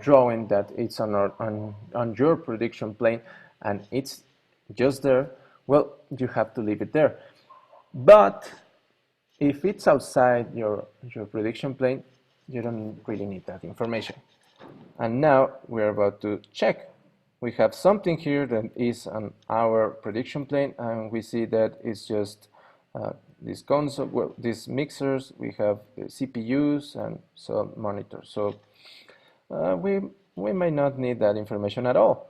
drawing that it's on your prediction plane and it's just there, well, you have to leave it there. But if it's outside your prediction plane, you don't really need that information. And now we're about to check. We have something here that is on our prediction plane, and we see that it's just this console, well, these mixers, we have the CPUs and some monitors. So we might not need that information at all.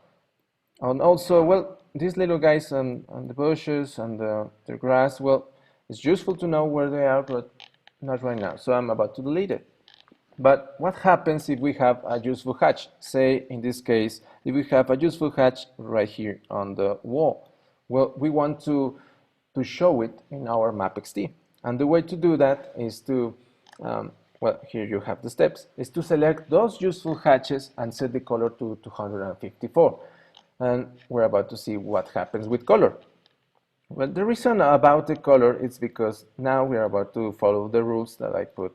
And also, well, these little guys on the bushes and the grass, well, it's useful to know where they are, but not right now. So I'm about to delete it. But what happens if we have a useful hatch? Say, in this case, if we have a useful hatch right here on the wall. Well, we want to show it in our MAPP XT. And the way to do that is to, well, here you have the steps, is to select those useful hatches and set the color to 254. And we're about to see what happens with color. Well, the reason about the color is because now we are about to follow the rules that I put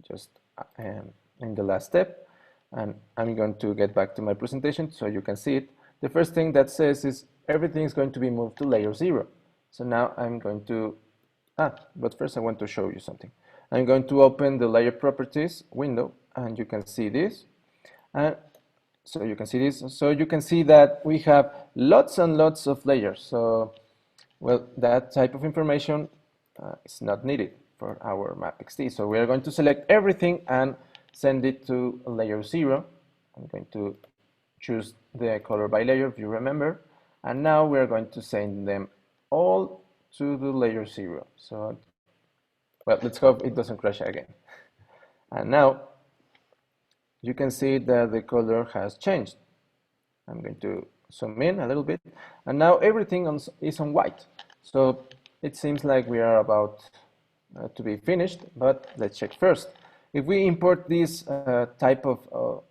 just in the last step. And I'm going to get back to my presentation so you can see it. The first thing that says is everything is going to be moved to layer 0. So now I'm going to, but first I want to show you something. I'm going to open the layer properties window, and you can see this. So you can see this. So you can see that we have lots and lots of layers. So, well, that type of information is not needed for our MAPP XT. So we are going to select everything and send it to layer 0. I'm going to choose the color by layer, if you remember. And now we're going to send them all to the layer 0. So, well, let's hope it doesn't crash again. And now you can see that the color has changed. I'm going to zoom in a little bit. And now everything is on white. So it seems like we are about to be finished, but let's check first. If we import this type of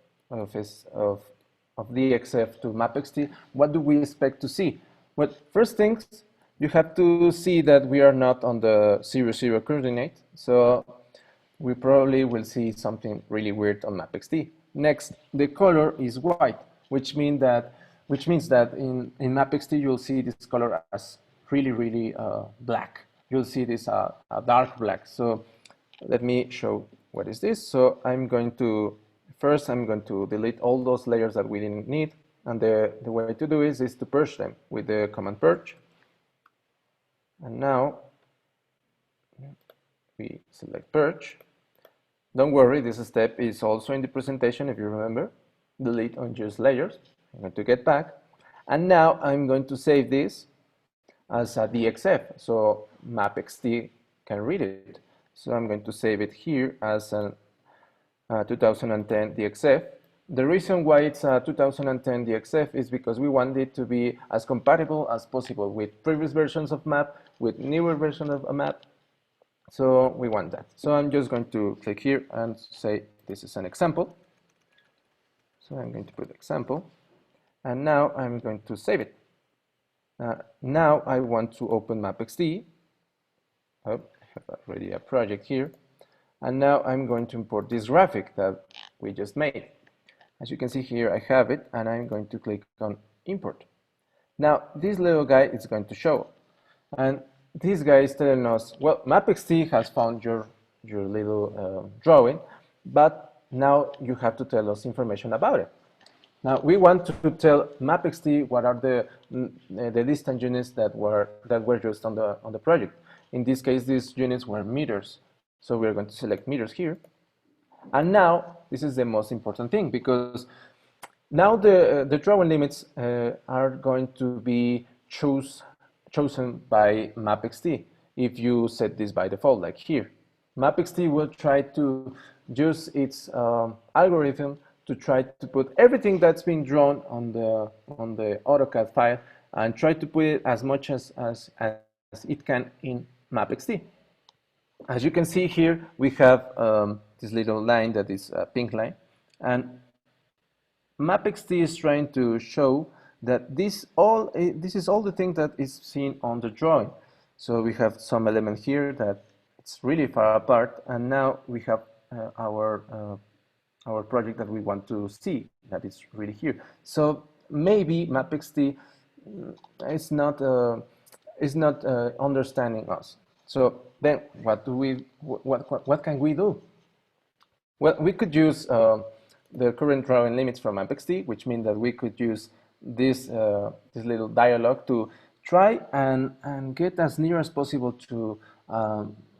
DXF to MAPP XT, what do we expect to see? Well, first things, you have to see that we are not on the 0, 0 coordinate. So we probably will see something really weird on MAPP XT. Next, the color is white, which means that in MAPP XT you'll see this color as really black. You'll see this a dark black. So let me show what is this. So I'm going to delete all those layers that we didn't need, and the way to do is to purge them with the command purge. And now we select purge. Don't worry, this step is also in the presentation, if you remember. Delete unused layers. I'm going to get back. And now I'm going to save this as a DXF, so MAPP XT can read it. So I'm going to save it here as a 2010 DXF. The reason why it's a 2010 DXF is because we want it to be as compatible as possible with previous versions of MAPP, with newer versions of MAPP. So we want that. So I'm just going to click here and say this is an example. So I'm going to put example. And now I'm going to save it. Now I want to open MAPP XT. Oh, I have already a project here. And now I'm going to import this graphic that we just made. As you can see here, I have it, and I'm going to click on import. Now this little guy is going to show. And this guy is telling us, well, MAPP XT has found your little drawing, but now you have to tell us information about it. Now we want to tell MAPP XT what are the distant units that were used on the project. In this case, these units were meters. So we're going to select meters here. And now this is the most important thing, because now the drawing limits are going to be chosen by MAPP XT if you set this by default, like here. MAPP XT will try to use its algorithm to try to put everything that's been drawn on the AutoCAD file and try to put it as much as it can in MAPP XT. As you can see here, we have this little line that is a pink line, and MAPP XT is trying to show that this is all the thing that is seen on the drawing. So we have some element here that it's really far apart, and now we have our project that we want to see, that is really here. So maybe MAPP XT is not understanding us. So then what can we do? Well, we could use the current drawing limits from MAPP XT, which means that we could use this little dialog to try and get as near as possible to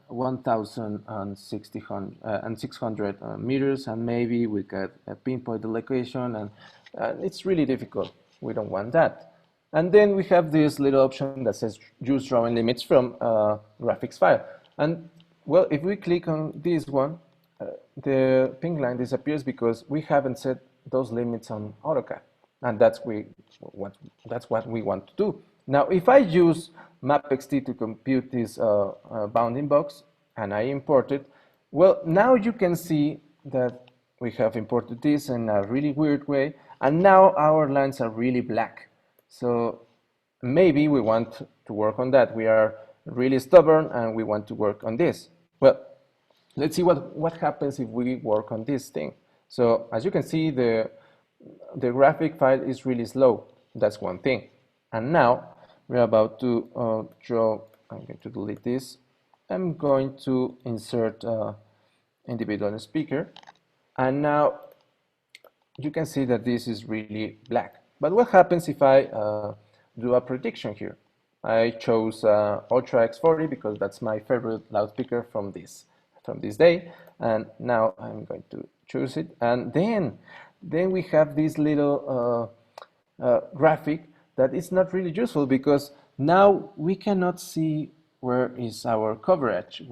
1,600 meters, and maybe we could pinpoint the location, and it's really difficult. We don't want that. And then we have this little option that says use drawing limits from graphics file. And well, if we click on this one, the pink line disappears because we haven't set those limits on AutoCAD. And that's what we want to do. Now, if I use MAPP XT to compute this bounding box and I import it, well, now you can see that we have imported this in a really weird way, and now our lines are really black. So maybe we want to work on that. We are really stubborn and we want to work on this. Well, let's see what happens if we work on this thing. So as you can see, the graphic file is really slow. That's one thing. And now we're about to draw. I'm going to delete this. I'm going to insert individual speaker. And now you can see that this is really black. But what happens if I do a prediction here? I chose Ultra X40 because that's my favorite loudspeaker from this day. And now I'm going to choose it. And then we have this little graphic that is not really useful because now we cannot see where is our coverage,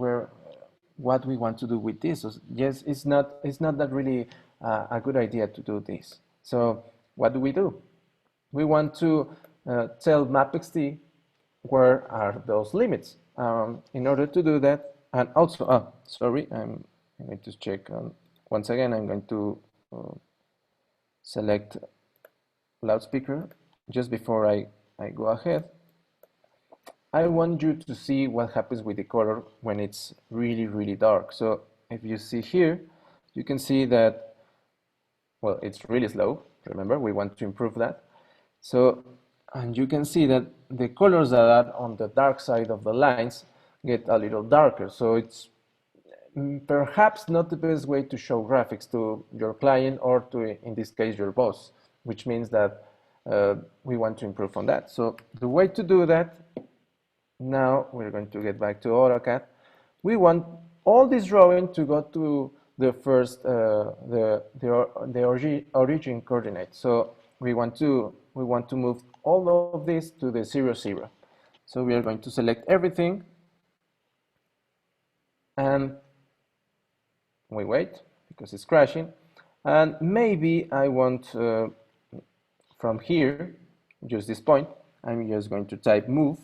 what we want to do with this. So yes, it's not that really a good idea to do this. So what do? We want to tell MAPP XT where are those limits. In order to do that, and also, sorry, I'm going to check once again. I'm going to select loudspeaker just before I go ahead. I want you to see what happens with the color when it's really, really dark. So if you see here, you can see that, well, it's really slow. Remember, we want to improve that. So, and you can see that the colors that are on the dark side of the lines get a little darker. So it's perhaps not the best way to show graphics to your client or to, in this case, your boss, which means that we want to improve on that. So the way to do that, now we're going to get back to AutoCAD. We want all this drawing to go to the first, the origin coordinate. So we want to move all of this to the 0, 0. So we are going to select everything, and we wait because it's crashing. And maybe I want from here, just this point, I'm just going to type move.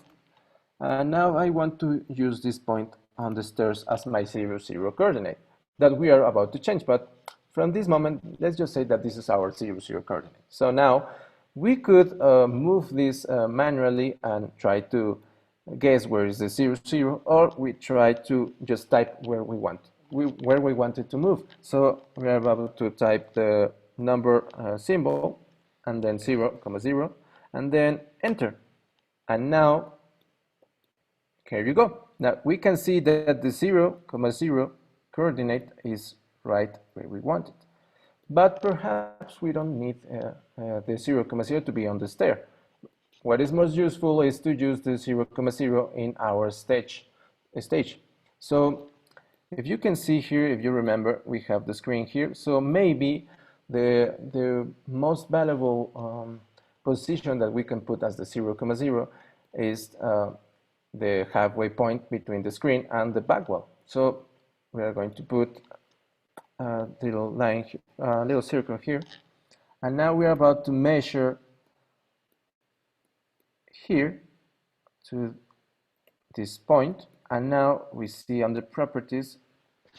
And now I want to use this point on the stairs as my 0, 0 coordinate that we are about to change. But from this moment, let's just say that this is our 0, 0 coordinate. So now we could move this manually and try to guess where is the 0, 0, or we try to just type where we want it to move. So we are about to type the number symbol and then 0, 0, and then enter. And now, here you go. Now we can see that the 0, 0 coordinate is right where we want it. But perhaps we don't need the 0, 0 to be on the stair. What is most useful is to use the 0, 0 in our stage. So if you can see here, if you remember, we have the screen here. So maybe the most valuable position that we can put as the 0, 0 is the halfway point between the screen and the back wall. So we are going to put a little line, a little circle here. And now we are about to measure here to this point. And now we see under properties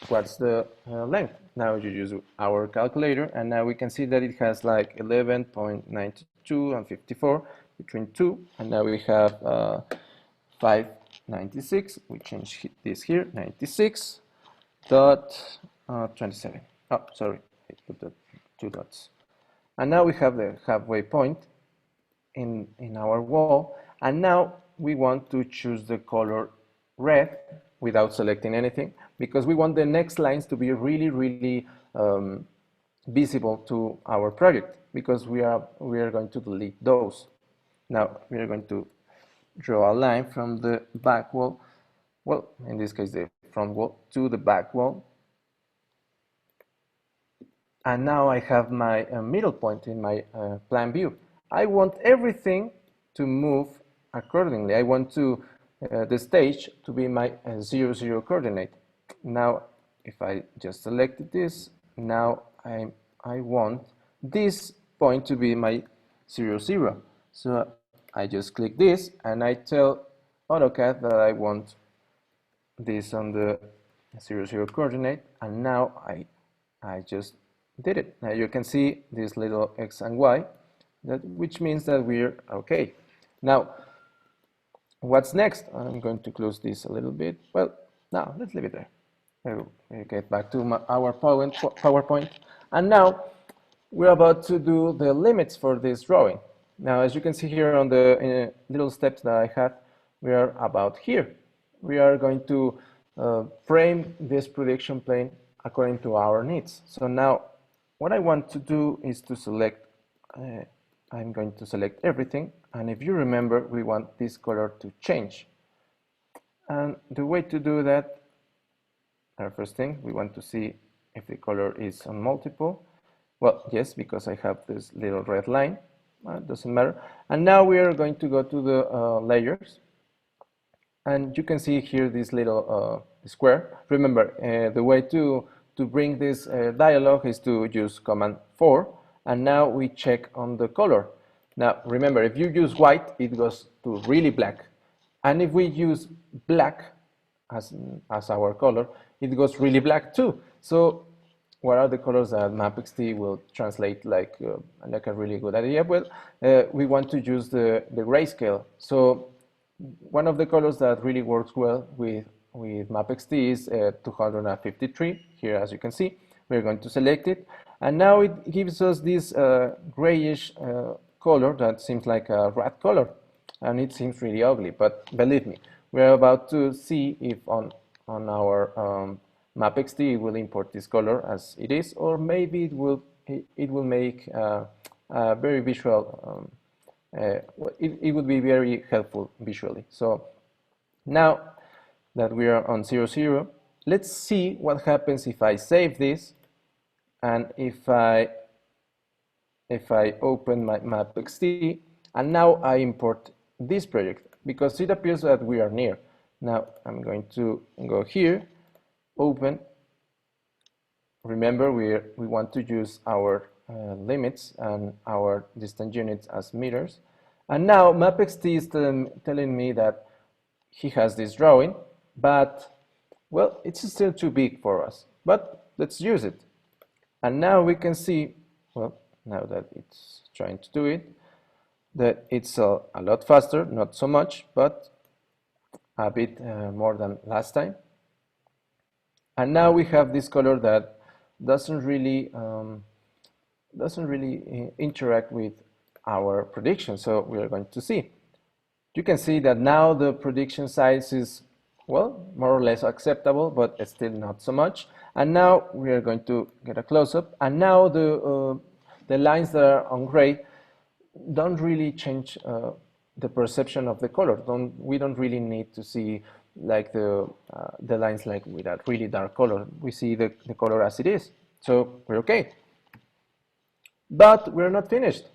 what's the length. Now you use our calculator, and now we can see that it has like 11.92 2 and 54, between 2, and now we have 596. We change this here, 96 dot 27. Oh, sorry, I put the 2 dots. And now we have the halfway point in our wall, and now we want to choose the color red without selecting anything, because we want the next lines to be really visible to our project, because we are going to delete those. Now we are going to draw a line from the back wall, well, in this case the front wall, to the back wall. And now I have my middle point in my plan view. I want everything to move accordingly. I want the stage to be my 0, 0 coordinate. Now, if I just selected this, now I want this point to be my 0, 0. So I just click this and I tell AutoCAD that I want this on the 0, 0 coordinate, and now I just did it. Now you can see this little X and Y, which means that we're okay. Now, what's next? I'm going to close this a little bit. Well, now let's leave it there. We'll get back to our PowerPoint. And now we're about to do the limits for this drawing. Now, as you can see here on the little steps that I have, we are about here. We are going to frame this projection plane according to our needs. So now, what I want to do is to select, I'm going to select everything. And if you remember, we want this color to change. And the way to do that, our first thing, we want to see if the color is on multiple. Well, yes, because I have this little red line. It doesn't matter. And now we are going to go to the layers. And you can see here this little square. Remember, the way to bring this dialog is to use Command 4, and now we check on the color. Now remember, if you use white, it goes to really black, and if we use black as our color, it goes really black too. So what are the colors that MAPP XT will translate like a really good idea? Well, we want to use the grayscale. So one of the colors that really works well with MAPP XT is 253. Here, as you can see, we're going to select it. And now it gives us this grayish color that seems like a rat color. And it seems really ugly, but believe me, we're about to see if on our MAPP XT will import this color as it is, or maybe it will make a very visual, it would be very helpful visually. So now that we are on 0, 0, let's see what happens if I save this and if I open my MAPP XT, and now I import this project, because it appears that we are near. Now I'm going to go here, open. Remember, we want to use our limits and our distant units as meters. And now MAPP XT is telling me that he has this drawing, but well, it's still too big for us, but let's use it. And now we can see, well, now that it's trying to do it, that it's a lot faster, not so much, but a bit more than last time. And now we have this color that doesn't really interact with our prediction. So we are going to see. You can see that now the prediction size is, well, more or less acceptable, but it's still not so much. And now we are going to get a close-up. And now the lines that are on gray don't really change the perception of the color. We don't really need to see like the lines like with a really dark color. We see the color as it is. So we're okay. But we're not finished.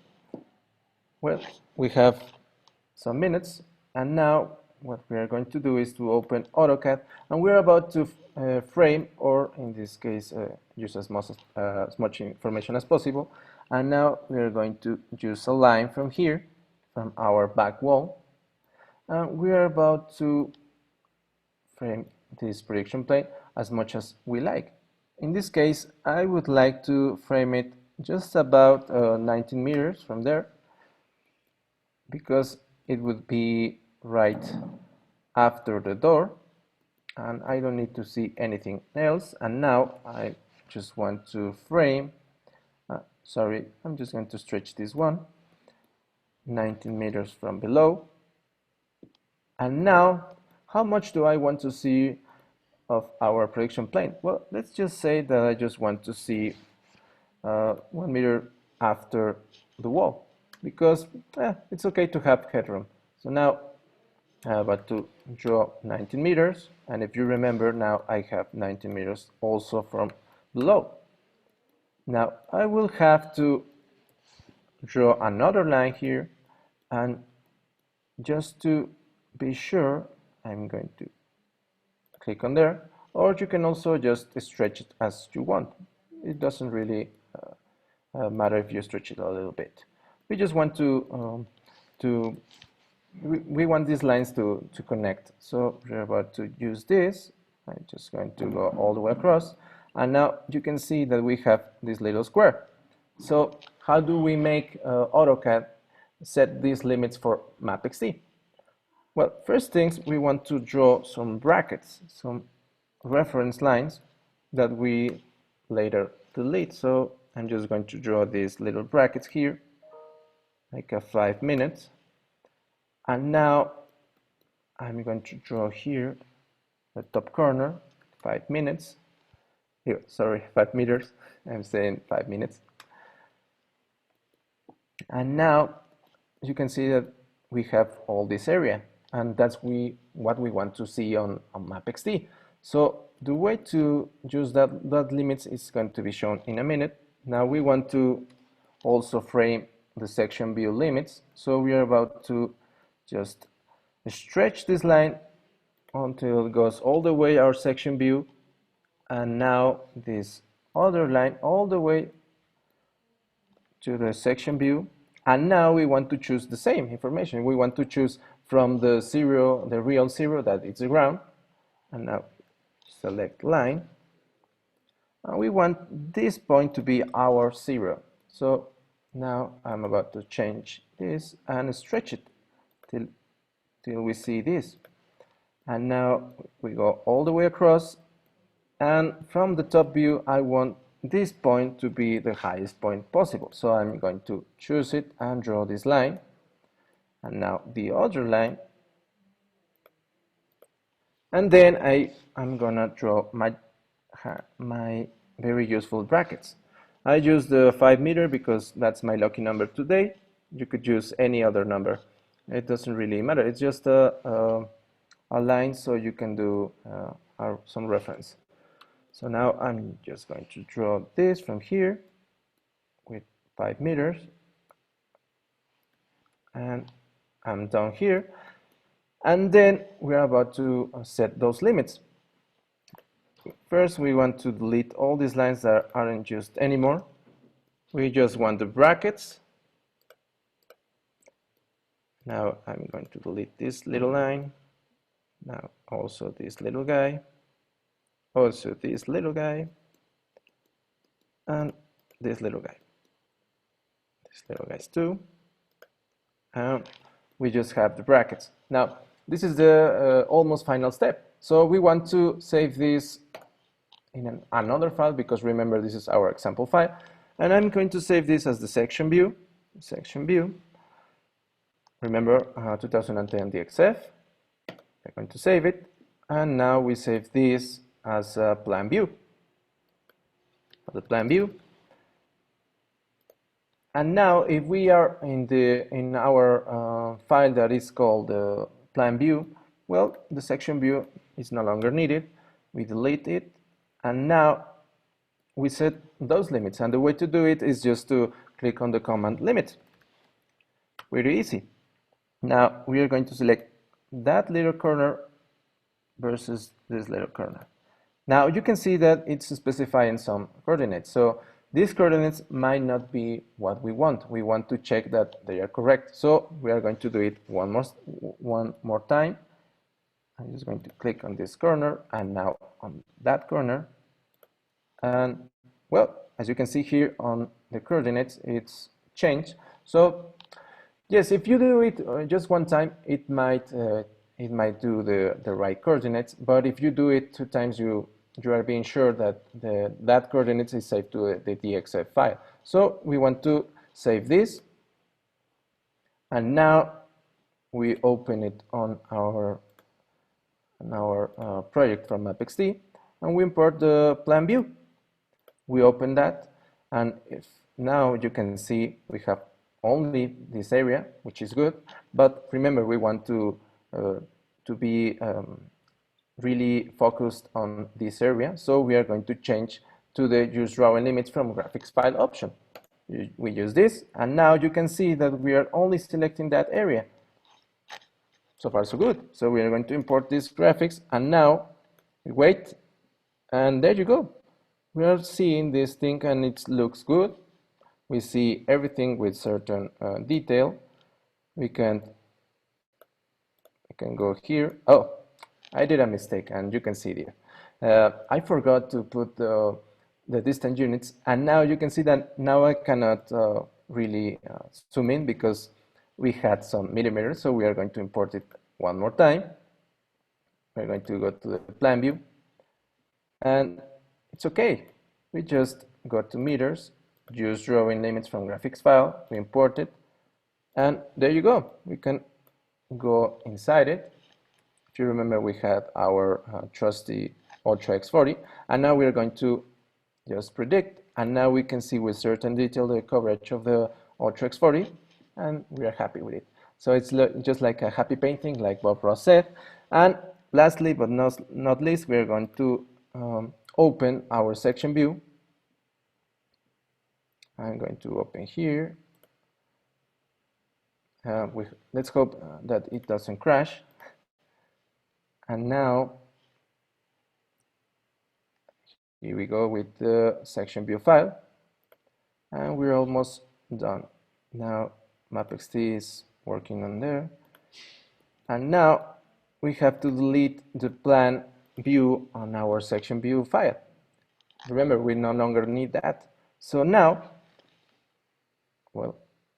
Well, we have some minutes, and now what we are going to do is to open AutoCAD, and we're about to frame, or in this case, use as much information as possible. And now we are going to use a line from here, from our back wall, and we are about to frame this projection plane as much as we like. In this case, I would like to frame it just about 19 meters from there. because it would be right after the door, and I don't need to see anything else. And now I just want to frame, sorry, I'm just going to stretch this one, 19 meters from below. And now, how much do I want to see of our projection plane? Well, let's just say that I just want to see 1 meter after the wall, because it's okay to have headroom. So now I'm about to draw 19 meters, and if you remember, now I have 19 meters also from below. Now I will have to draw another line here, and just to be sure, I'm going to click on there, or you can also just stretch it as you want. It doesn't really matter if you stretch it a little bit. We just want we want these lines to connect. So we're about to use this. I'm just going to go all the way across. And now you can see that we have this little square. So how do we make AutoCAD set these limits for MAPP XT? Well, first things, we want to draw some brackets, some reference lines that we later delete. So I'm just going to draw these little brackets here, like a 5 minutes. And now I'm going to draw here the top corner, 5 minutes. Here, sorry, 5 meters. I'm saying 5 minutes. And now you can see that we have all this area, and that's what we want to see on MAPP XT. So the way to use that limits is going to be shown in a minute. Now we want to also frame the section view limits. So we are about to just stretch this line until it goes all the way our section view, and now this other line all the way to the section view. And now we want to choose the same information. We want to choose from the zero, the real zero, that it's the ground. And now select line. And we want this point to be our zero. So now I'm about to change this and stretch it till we see this. And now we go all the way across. And from the top view, I want this point to be the highest point possible. So I'm going to choose it and draw this line. And now the other line. And then I'm gonna draw my very useful brackets. I use the 5 meter because that's my lucky number today. You could use any other number. It doesn't really matter. It's just a line so you can do some reference. So now I'm just going to draw this from here with 5 meters. And I'm down here. And then we're about to set those limits. First, we want to delete all these lines that aren't used anymore. We just want the brackets. Now I'm going to delete this little line. Now also this little guy. Also this little guy. And this little guy. This little guys too. And we just have the brackets. Now, this is the almost final step. So we want to save this in another file, because remember, this is our example file. And I'm going to save this as the section view. Section view. Remember 2010 DXF. We're going to save it. And now we save this as a plan view. The plan view. And now, if we are in our file that is called the plan view, well, the section view is no longer needed. We delete it, and now we set those limits. And the way to do it is just to click on the command limit. Very easy. Now we are going to select that little corner versus this little corner. Now you can see that it's specifying some coordinates. So these coordinates might not be what we want. We want to check that they are correct. So we are going to do it one more time. I'm just going to click on this corner and now on that corner. And well, as you can see here on the coordinates, it's changed. So Yes, if you do it just one time, it might do the right coordinates. But if you do it 2 times, you are being sure that that coordinates is saved to the DXF file. So we want to save this, and now we open it on our project from MAPP XT, and we import the plan view. We open that, and if now you can see we have only this area, which is good. But remember, we want to be really focused on this area, so we are going to change to the use drawing limits from graphics file option. We use this, and now you can see that we are only selecting that area. So far so good. So we are going to import these graphics, and now we wait, and there you go. We are seeing this thing, and it looks good. We see everything with certain detail. We can go here. Oh, I did a mistake, and you can see it here. I forgot to put the distance units, and now you can see that now I cannot really zoom in because we had some millimeters, so we are going to import it one more time. We're going to go to the plan view, and it's okay. We just go to meters, use drawing limits from graphics file, we import it, and there you go. We can go inside it. If you remember, we had our trusty Ultra X40, and now we're going to just predict, and now we can see with certain detail the coverage of the Ultra X40, and we are happy with it. So it's just like a happy painting, like Bob Ross said. And lastly, but not least, we're going to open our section view. I'm going to open here. Let's hope that it doesn't crash. And now, here we go with the section view file. And we're almost done. Now, MAPP XT is working on there. And now, we have to delete the plan view on our section view file. Remember, we no longer need that. So now, well,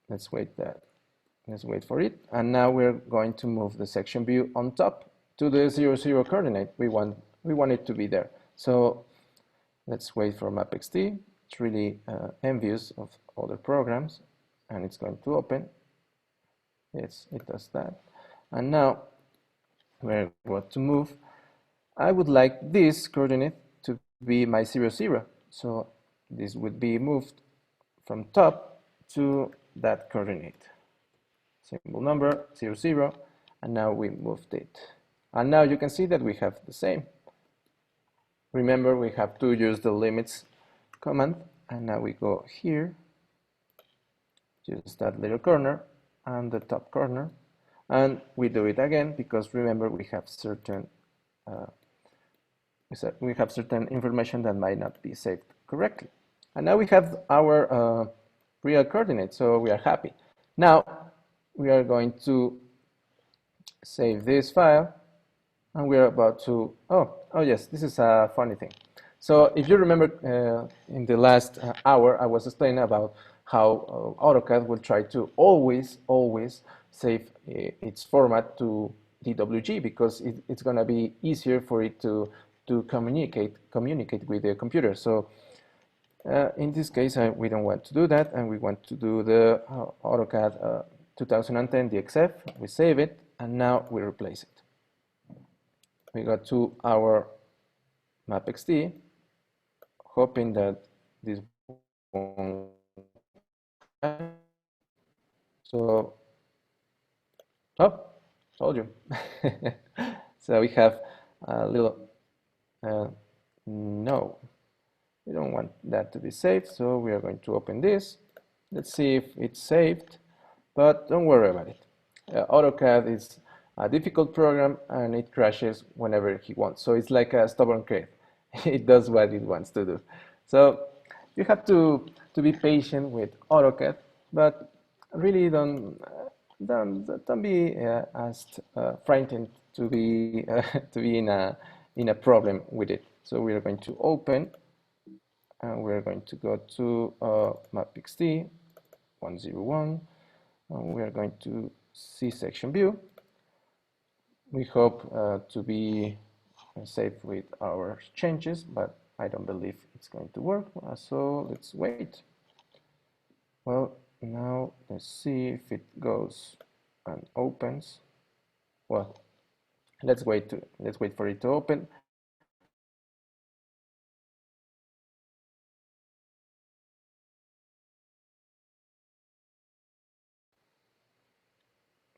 let's wait for it. And now we're going to move the section view on top to the 0, coordinate. We want it to be there. So let's wait for MAPP XT. It's really envious of other programs, and it's going to open. Yes, it does that. And now we're going to move. I would like this coordinate to be my 0, 0. So this would be moved from top to that coordinate. Symbol number 0, 0, and now we moved it. And now you can see that we have the same. Remember, we have to use the limits command, and now we go here, just that little corner and the top corner, and we do it again because remember we have certain information that might not be saved correctly. And now we have our real coordinate, so we are happy. Now we are going to save this file, and we are about to, oh yes, this is a funny thing. So if you remember in the last hour, I was explaining about how AutoCAD will try to always save its format to DWG because it's going to be easier for it to communicate with the computer. So in this case, we don't want to do that, and we want to do the AutoCAD 2010 DXF. We save it, and now we replace it. We go to our MAPP XT, hoping that this won't. So, oh, told you. So we have a little, no, we don't want that to be saved. So we are going to open this. Let's see if it's saved, but don't worry about it. AutoCAD is a difficult program, and it crashes whenever he wants. So it's like a stubborn crate. It does what it wants to do. So you have to be patient with AutoCAD, but really don't be as frightened to be in a problem with it. So we are going to open, and we're going to go to MAPP XT 101. and we are going to see section view. We hope to be safe with our changes, but I don't believe it's going to work, so let's wait. Well, now let's see if it goes and opens. Well, let's wait for it to open.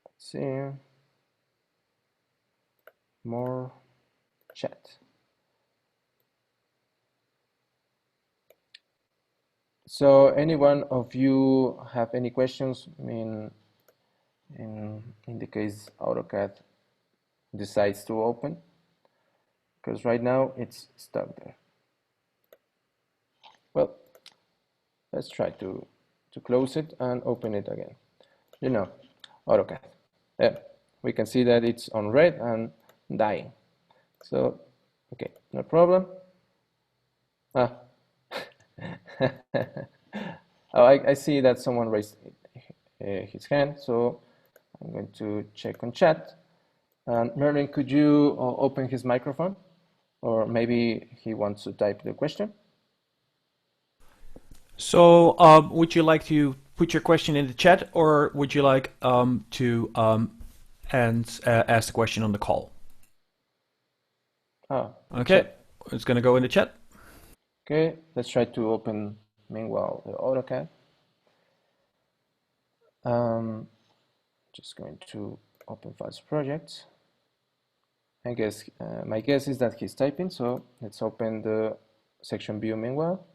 Let's see. More chat. So any one of you have any questions in the case AutoCAD decides to open? Because right now it's stuck there. Well, let's try to close it and open it again. You know, AutoCAD. Yeah, we can see that it's on red and dying. So, okay, no problem. Ah. Oh, I see that someone raised his hand, so I'm going to check on chat. And Merlijn, could you open his microphone? Or maybe he wants to type the question? So, would you like to put your question in the chat, or would you like to ask the question on the call? Oh, okay, chat. It's going to go in the chat. Okay, let's try to open meanwhile the AutoCAD. Just going to open files projects. I guess my guess is that he's typing, so let's open the section view meanwhile.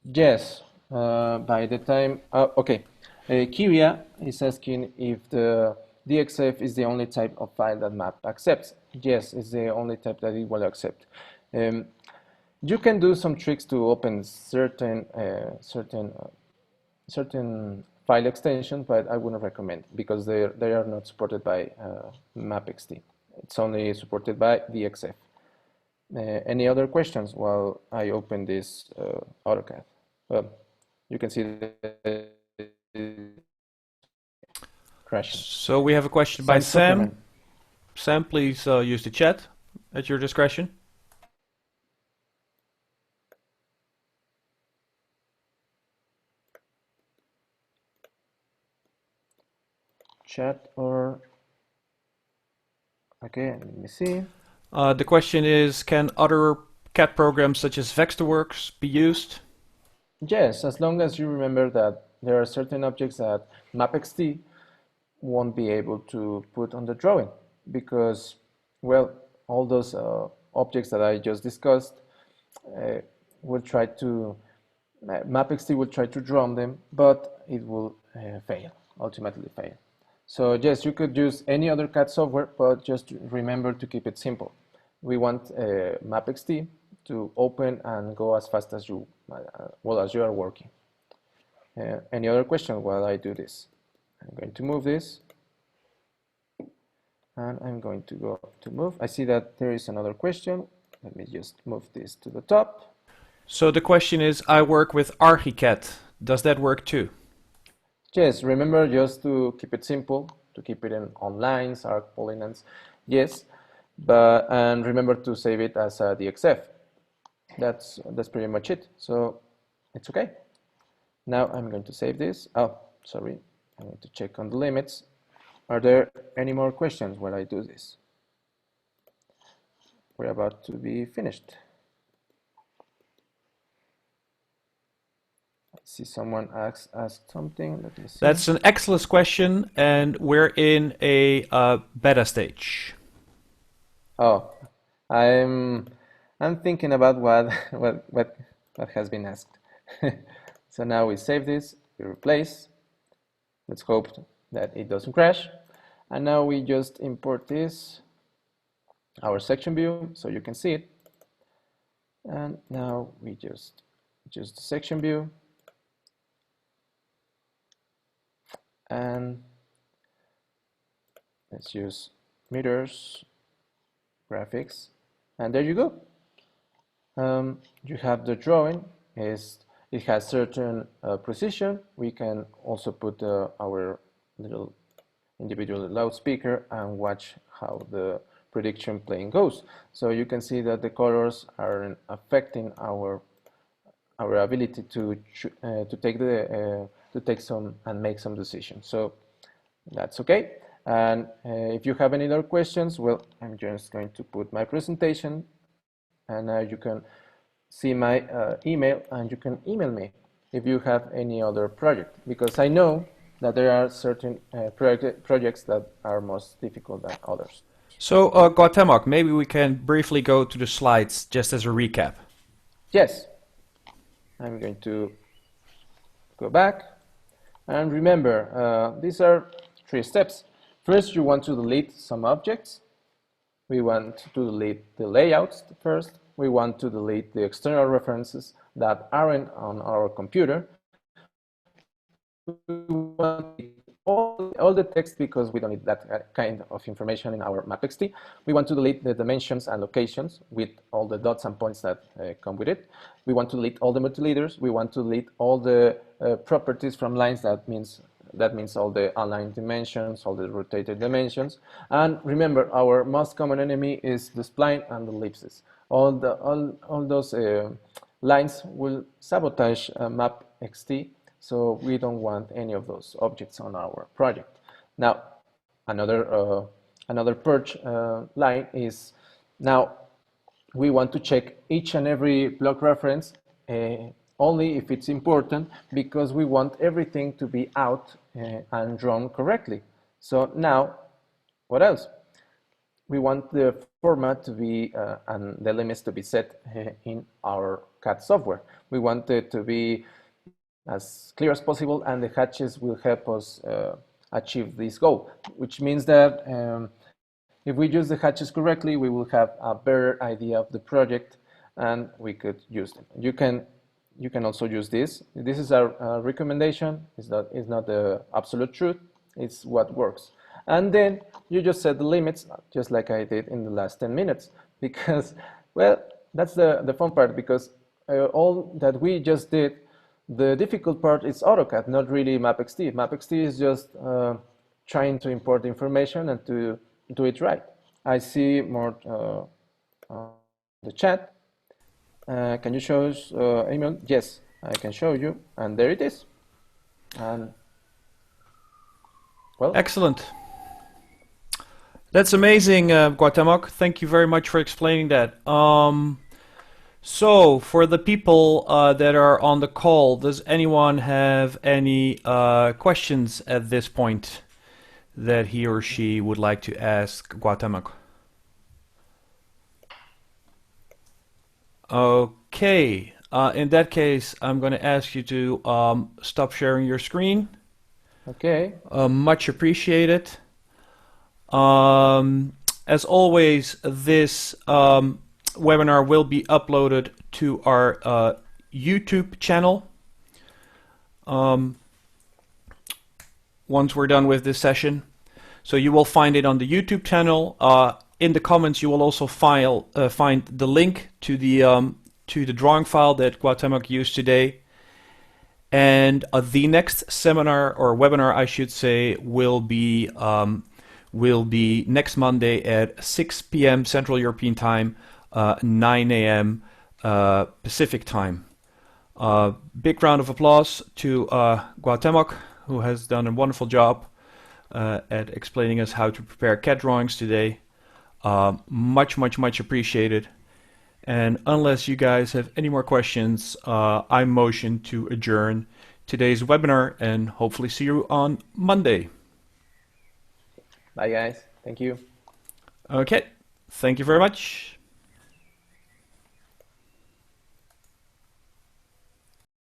Yes, by the time, okay. Kiria is asking if the DXF is the only type of file that MAPP accepts. Yes, it's the only type that it will accept. You can do some tricks to open certain file extensions, but I wouldn't recommend because they are not supported by MAPP XT. It's only supported by DXF. Any other questions while I open this AutoCAD? You can see the crashing. So we have a question by Sam. Sam, please use the chat at your discretion. Chat or okay, let me see. The question is, can other CAD programs such as Vectorworks be used? Yes, as long as you remember that there are certain objects that MAPP XT won't be able to put on the drawing because, well, all those objects that I just discussed will try to, MAPP XT will try to draw them, but it will fail, ultimately fail. So yes, you could use any other CAD software, but just remember to keep it simple. We want MAPP XT to open and go as fast as you, well, as you are working. Any other question while I do this? I'm going to move this. And I'm going to go to move. I see that there is another question. Let me just move this to the top. So the question is, I work with ArchiCAD. Does that work too? Yes, remember just to keep it simple, to keep it on lines, arc polygons. Yes, and remember to save it as a DXF. That's pretty much it. So it's okay. Now I'm going to save this. Oh, sorry. I'm going to check on the limits. Are there any more questions while I do this? We're about to be finished. I see someone asked something. Let me see. That's an excellent question, and we're in a beta stage. Oh, I'm thinking about what has been asked. So now we save this, we replace. Let's hope that it doesn't crash. And now we just import this, our section view, so you can see it. And now we just the section view. And let's use meters, graphics, and there you go. You have the drawing. It has certain precision. We can also put our little individual loudspeaker and watch how the prediction plane goes. So you can see that the colors are affecting our ability to take some and make some decisions. So that's okay. And if you have any other questions, well, I'm just going to put my presentation, and now you can see my email, and you can email me if you have any other project, because I know that there are certain projects that are most difficult than others. So, Cuauhtémoc, maybe we can briefly go to the slides just as a recap. Yes, I'm going to go back. And remember, these are 3 steps. First, you want to delete some objects. We want to delete the layouts first. We want to delete the external references that aren't on our computer. We want all the text because we don't need that kind of information in our MAPP XT. We want to delete the dimensions and locations with all the dots and points that come with it. We want to delete all the multileaders. We want to delete all the properties from lines. That means all the aligned dimensions, all the rotated dimensions. And remember, our most common enemy is the spline and the ellipses. All those lines will sabotage MAPP XT. So we don't want any of those objects on our project. Now, another purge line is, now we want to check each and every block reference only if it's important, because we want everything to be out and drawn correctly. So now, what else? We want the format to be and the limits to be set in our CAD software. We want it to be as clear as possible, and the hatches will help us achieve this goal, which means that if we use the hatches correctly, we will have a better idea of the project and we could use them. You can also use this. This is our recommendation. It's not the absolute truth. It's what works. And then you just set the limits, just like I did in the last 10 minutes, because, well, that's the fun part, because all that we just did, the difficult part is AutoCAD, not really MAPP XT. MAPP XT is just trying to import information and to do it right. I see more the chat. Can you show us, Emil? Yes, I can show you, and there it is. And well, excellent. That's amazing, Cuauhtémoc. Thank you very much for explaining that. So, for the people that are on the call, does anyone have any questions at this point that he or she would like to ask Cuauhtémoc? Okay, in that case, I'm going to ask you to stop sharing your screen. Okay. Much appreciated. As always, this webinar will be uploaded to our YouTube channel once we're done with this session. So you will find it on the YouTube channel. In the comments, you will also find the link to the drawing file that Cuauhtémoc used today. And the next seminar, or webinar I should say, will be next Monday at 6 p.m. Central European Time, 9 a.m. Pacific Time. Big round of applause to Cuauhtémoc, who has done a wonderful job at explaining us how to prepare CAD drawings today. Much appreciated. And unless you guys have any more questions, I motion to adjourn today's webinar and hopefully see you on Monday. Bye guys. Thank you. Okay. Thank you very much.